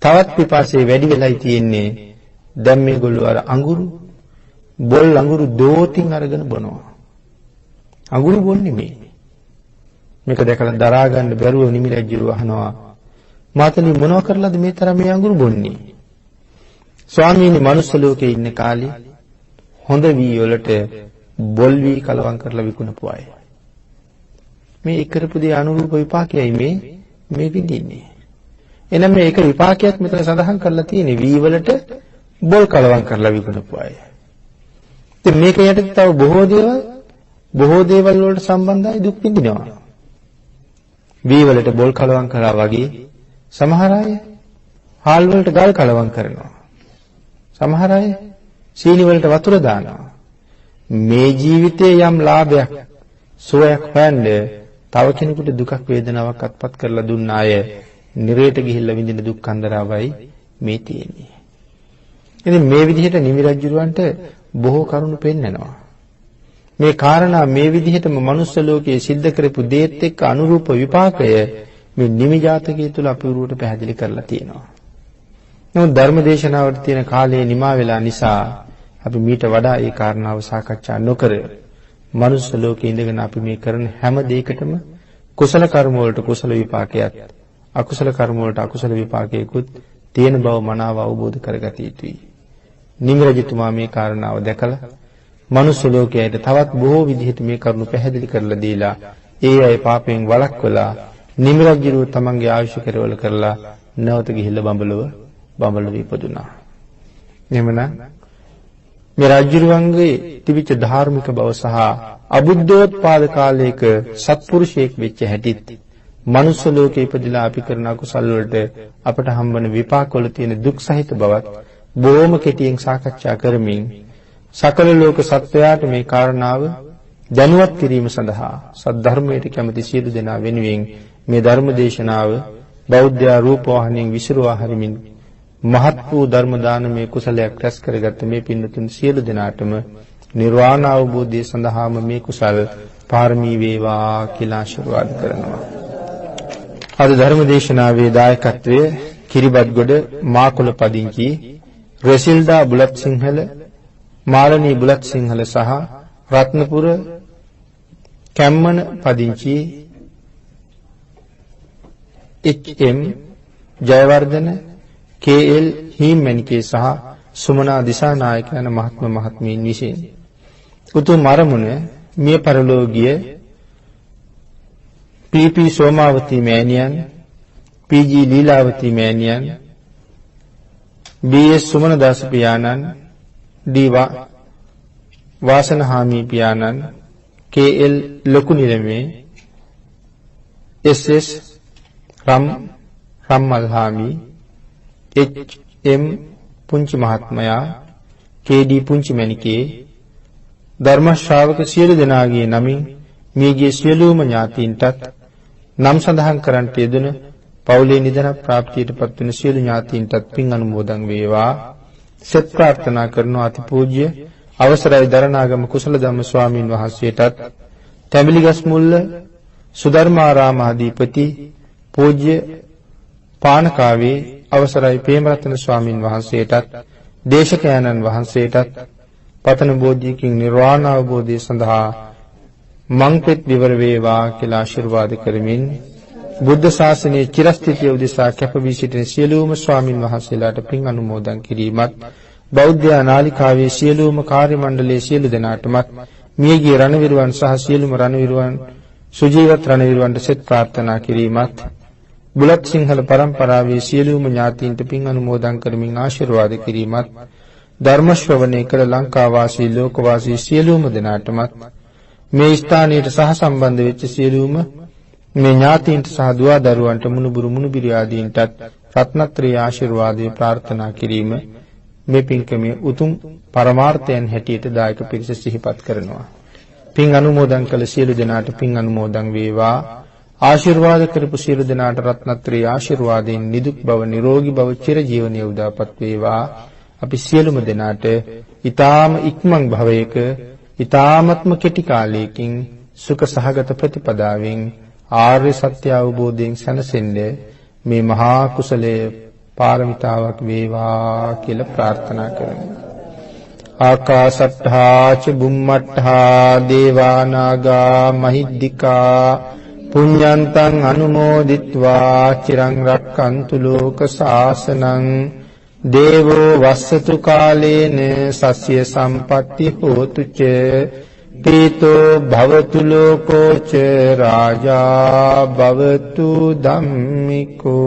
තවත් පිපාසය වැඩි වෙලයි තියෙන්නේ. දැන් මේගොල්ලෝ අර අඟුරු බොල් අඟුරු දෝතින් අරගෙන බොනවා. අඟුරු බොන්නේ මේ. මේක දැකලා දරා ගන්න බැරුව නිමිරජ්ජුරුව අහනවා මාතනි මොනව කරලාද මේ තරම් මේ අඟුරු බොන්නේ? ස්වාමීනි මනුස්ස ලෝකේ ඉන්න කාලේ හොඳ වී වලට බොල් වී කලවම් කරලා විකුණපු අය. මේ කරපු දේ අනුරූප විපාකයයි මේ විඳින්නේ. එනම් මේක විපාකයක් මෙතන සඳහන් කරලා තියෙන්නේ වී වලට බොල් කලවම් කරලා විකුණපු අය. ඉතින් මේක යටතේ තව බොහෝ දේවල් වලට සම්බන්ධයි දුක් විඳිනවා. වී වලට බොල් කලවම් කරා වගේ සමහර අය හාල් වලට ගල් කලවම් කරනවා. සමහර අය සීනි වලට වතුර දානවා. මේ ජීවිතයේ යම් ලාභයක් සුවයක් හොයන්න තව කෙනෙකුට දුකක් වේදනාවක් අත්පත් කරලා දුන්න අය නිරේට ගිහිල්ලා විඳින දුක් කන්දරාවයි මේ තියෙන්නේ. ඉතින් මේ විදිහට නිමි රජුරවන්ට බොහෝ කරුණු පෙන්නනවා. මේ කාරණා මේ විදිහටම මනුස්ස ලෝකයේ සිද්ධ කරපු දේත් එක්ක අනුරූප විපාකය මේ නිමි ජාතකයේ තුල අපූර්වට පැහැදිලි කරලා තියෙනවා. නමුත් ධර්ම දේශනාවට තියෙන කාලය නිමා වෙලා නිසා අපි මීට වඩා ඒ කාරණාව සාකච්ඡා නොකර මනුස්ස ලෝකයේ ඉඳගෙන අපි මේ කරන හැම දෙයකටම කුසල කර්ම වලට කුසල විපාකයක් අකුසල කර්ම වලට අකුසල විපාකයකුත් තියෙන බව මනාව අවබෝධ කරගත යුතුයි. නිමි රජතුමා මේ කාරණාව දැකලා මනුස්ස ලෝකයට තවත් බොහෝ විදිහට මේ කරුණු පැහැදිලි කරලා දීලා ඒ අය පාපයෙන් වළක්වලා නිමි රජුව තමන්ගේ ආයුෂ කෙරවල කරලා නැවත ගිහිල්ලා බඹලව ඉපදුනා. එහෙමනම් මේ රජුරුවන්ගේ තිබිච්ච ධාර්මික බව සහ අබුද්ධෝත්පාද කාලයක සත්පුරුෂයෙක් වෙච්ච හැටිත් මනුස්ස ලෝකේ ඉපදිලා අපි කරන අකුසල් වලට අපට හම්බෙන විපාක වල තියෙන දුක් සහිත බවත් බොහොම කෙටියෙන් සාකච්ඡා කරමින් සකල ලෝක සත්වයාට මේ කාරණාව දැනුවත් කිරීම සඳහා සද්ධර්මයට කැමති සියලු දෙනා වෙනුවෙන් මේ ධර්ම දේශනාව බෞද්ධ රූපවාහිනියෙන් විසිරුවා හරිමින් මහත් වූ ධර්ම දානමය කුසලයක් රැස් කරගත්ත මේ පින්තුන් සියලු දෙනාටම නිර්වාණ අවබෝධය සඳහාම මේ කුසල් පාරමී වේවා කියලා ආශිර්වාද කරනවා. අද ධර්ම දේශනාවේ දායකත්වයේ කිරිබත්ගොඩ මාකුල පදිංචි රෙසිල්ඩා බුලත් සිංහල, මාලනී බුලත් සිංහල සහ රත්නපුර කැම්මන පදිංචි එච්.එම්. ජයවර්ධන, කේ.එල්. හීම්මැණිකේ සහ සුමනා දිසානායක යන මහත්ම මහත්මීන් විසින් උතුම් අරමුණ මිය පරලෝකීය පී.පී. සෝමාවතී මෑණියන්, පී.ජී. ලීලාවතී මෑණියන්, බී.එස්. සුමනදාස පියාණන්, ඩී. වාසනහාමි පියාණන්, කේ.එල්. ලොකු නිලමේ, එස්.එස්. රම්මල්හාමි, එච්.එම්. පුංචි මහත්මයා, කේ.ඩී. පුංචි මැණිකේ, ධර්ම ශ්‍රාවක සියලු දෙනාගේ නමින් මියගිය සියලුම ඥාතීන්ටත් නම් සඳහන් කරන්ට යෙදුන පවුලේ නිදන ප්‍රාප්තියටපත් වන සියලු ඥාතීන්ටත් පින් අනුමෝදන් වේවා. සත් ප්‍රාර්ථනා කරන අතිපූජ්‍ය අවසරයි දරණාගම කුසල ධම්ම ස්වාමීන් වහන්සේටත් තැඹිලිගස් මුල්ල සුධර්මාරාමාධිපති පූජ්‍ය පානකාවේ අවසරයි ප්‍රේමරත්න ස්වාමින් වහන්සේටත් දේශකයන්න් වහන්සේටත් පතන බෝධියකින් නිර්වාණ අවබෝධය සඳහා මංපෙත් විවර වේවා කියලා ආශිර්වාද කරමින් බුද්ධ ශාසනයේ චිරස්ථිතිය උදෙසා කැප වී සිටින සියලුම ස්වාමින් වහන්සේලාට පින් අනුමෝදන් කිරීමත් බෞද්ධ නාලිකාවේ සියලුම කාර්ය මණ්ඩලයේ සියලු දෙනාටමත් මියගිය රණවිරුවන් සහ සියලුම රණවිරුවන් සුජීවත් රණවිරුවන්ට සෙත් ප්‍රාර්ථනා කිරීමත් බුලත් සිංහල පරම්පරාවේ සියලුම ඥාතීන්ට පින් අනුමෝදන් කරමින් ආශිර්වාද කිරීමත් ධර්ම ශ්‍රවණය කළ ලංකා වාසී ලෝක වාසී සියලුම දෙනාටමත් මේ ස්ථානයට සහ සම්බන්ධ වෙච්ච සියලුම මේ ඥාතීන්ට සහ දුවා දරුවන්ට මුණුබුරු මුණුබිරි ආදීන්ටත් රත්නත්‍රයේ ආශිර්වාදය ප්‍රාර්ථනා කිරීම මේ පින්කමේ උතුම් පරමාර්ථයන් හැටියට දායක පිරිස සිහිපත් කරනවා. පින් අනුමෝදන් කළ සියලු දෙනාට පින් අනුමෝදන් වේවා. ආශිර්වාද කරපු සියලු දෙනාට රත්නත්‍රයේ ආශිර්වාදයෙන් නිදුක් බව නිරෝගී බව චිරජීවනයේ උදාපත් වේවා. අපි සියලුම දෙනාට ඊ타ම ඉක්මන් භවයක ඊ타මත්ම කෙටි කාලයකින් සුඛ සහගත ප්‍රතිපදාවෙන් ආර්ය සත්‍ය අවබෝධයෙන් සැනසෙන්නේ මේ මහා කුසලයේ පාරමිතාවක් වේවා කියලා ප්‍රාර්ථනා කරමු. ආකාශට්ඨා ච බුම්මට්ඨා දේවා නාග මහිද්దికා පුඤ්ඤන්තං අනුමෝදිත්වා චිරං රක්칸තු ලෝක සාසනං දේවෝ වස්සතු කාලේන සස්ය සම්පatti හෝතු ච පීතෝ භවතු ලෝකෝ ච රාජා භවතු ධම්මිකෝ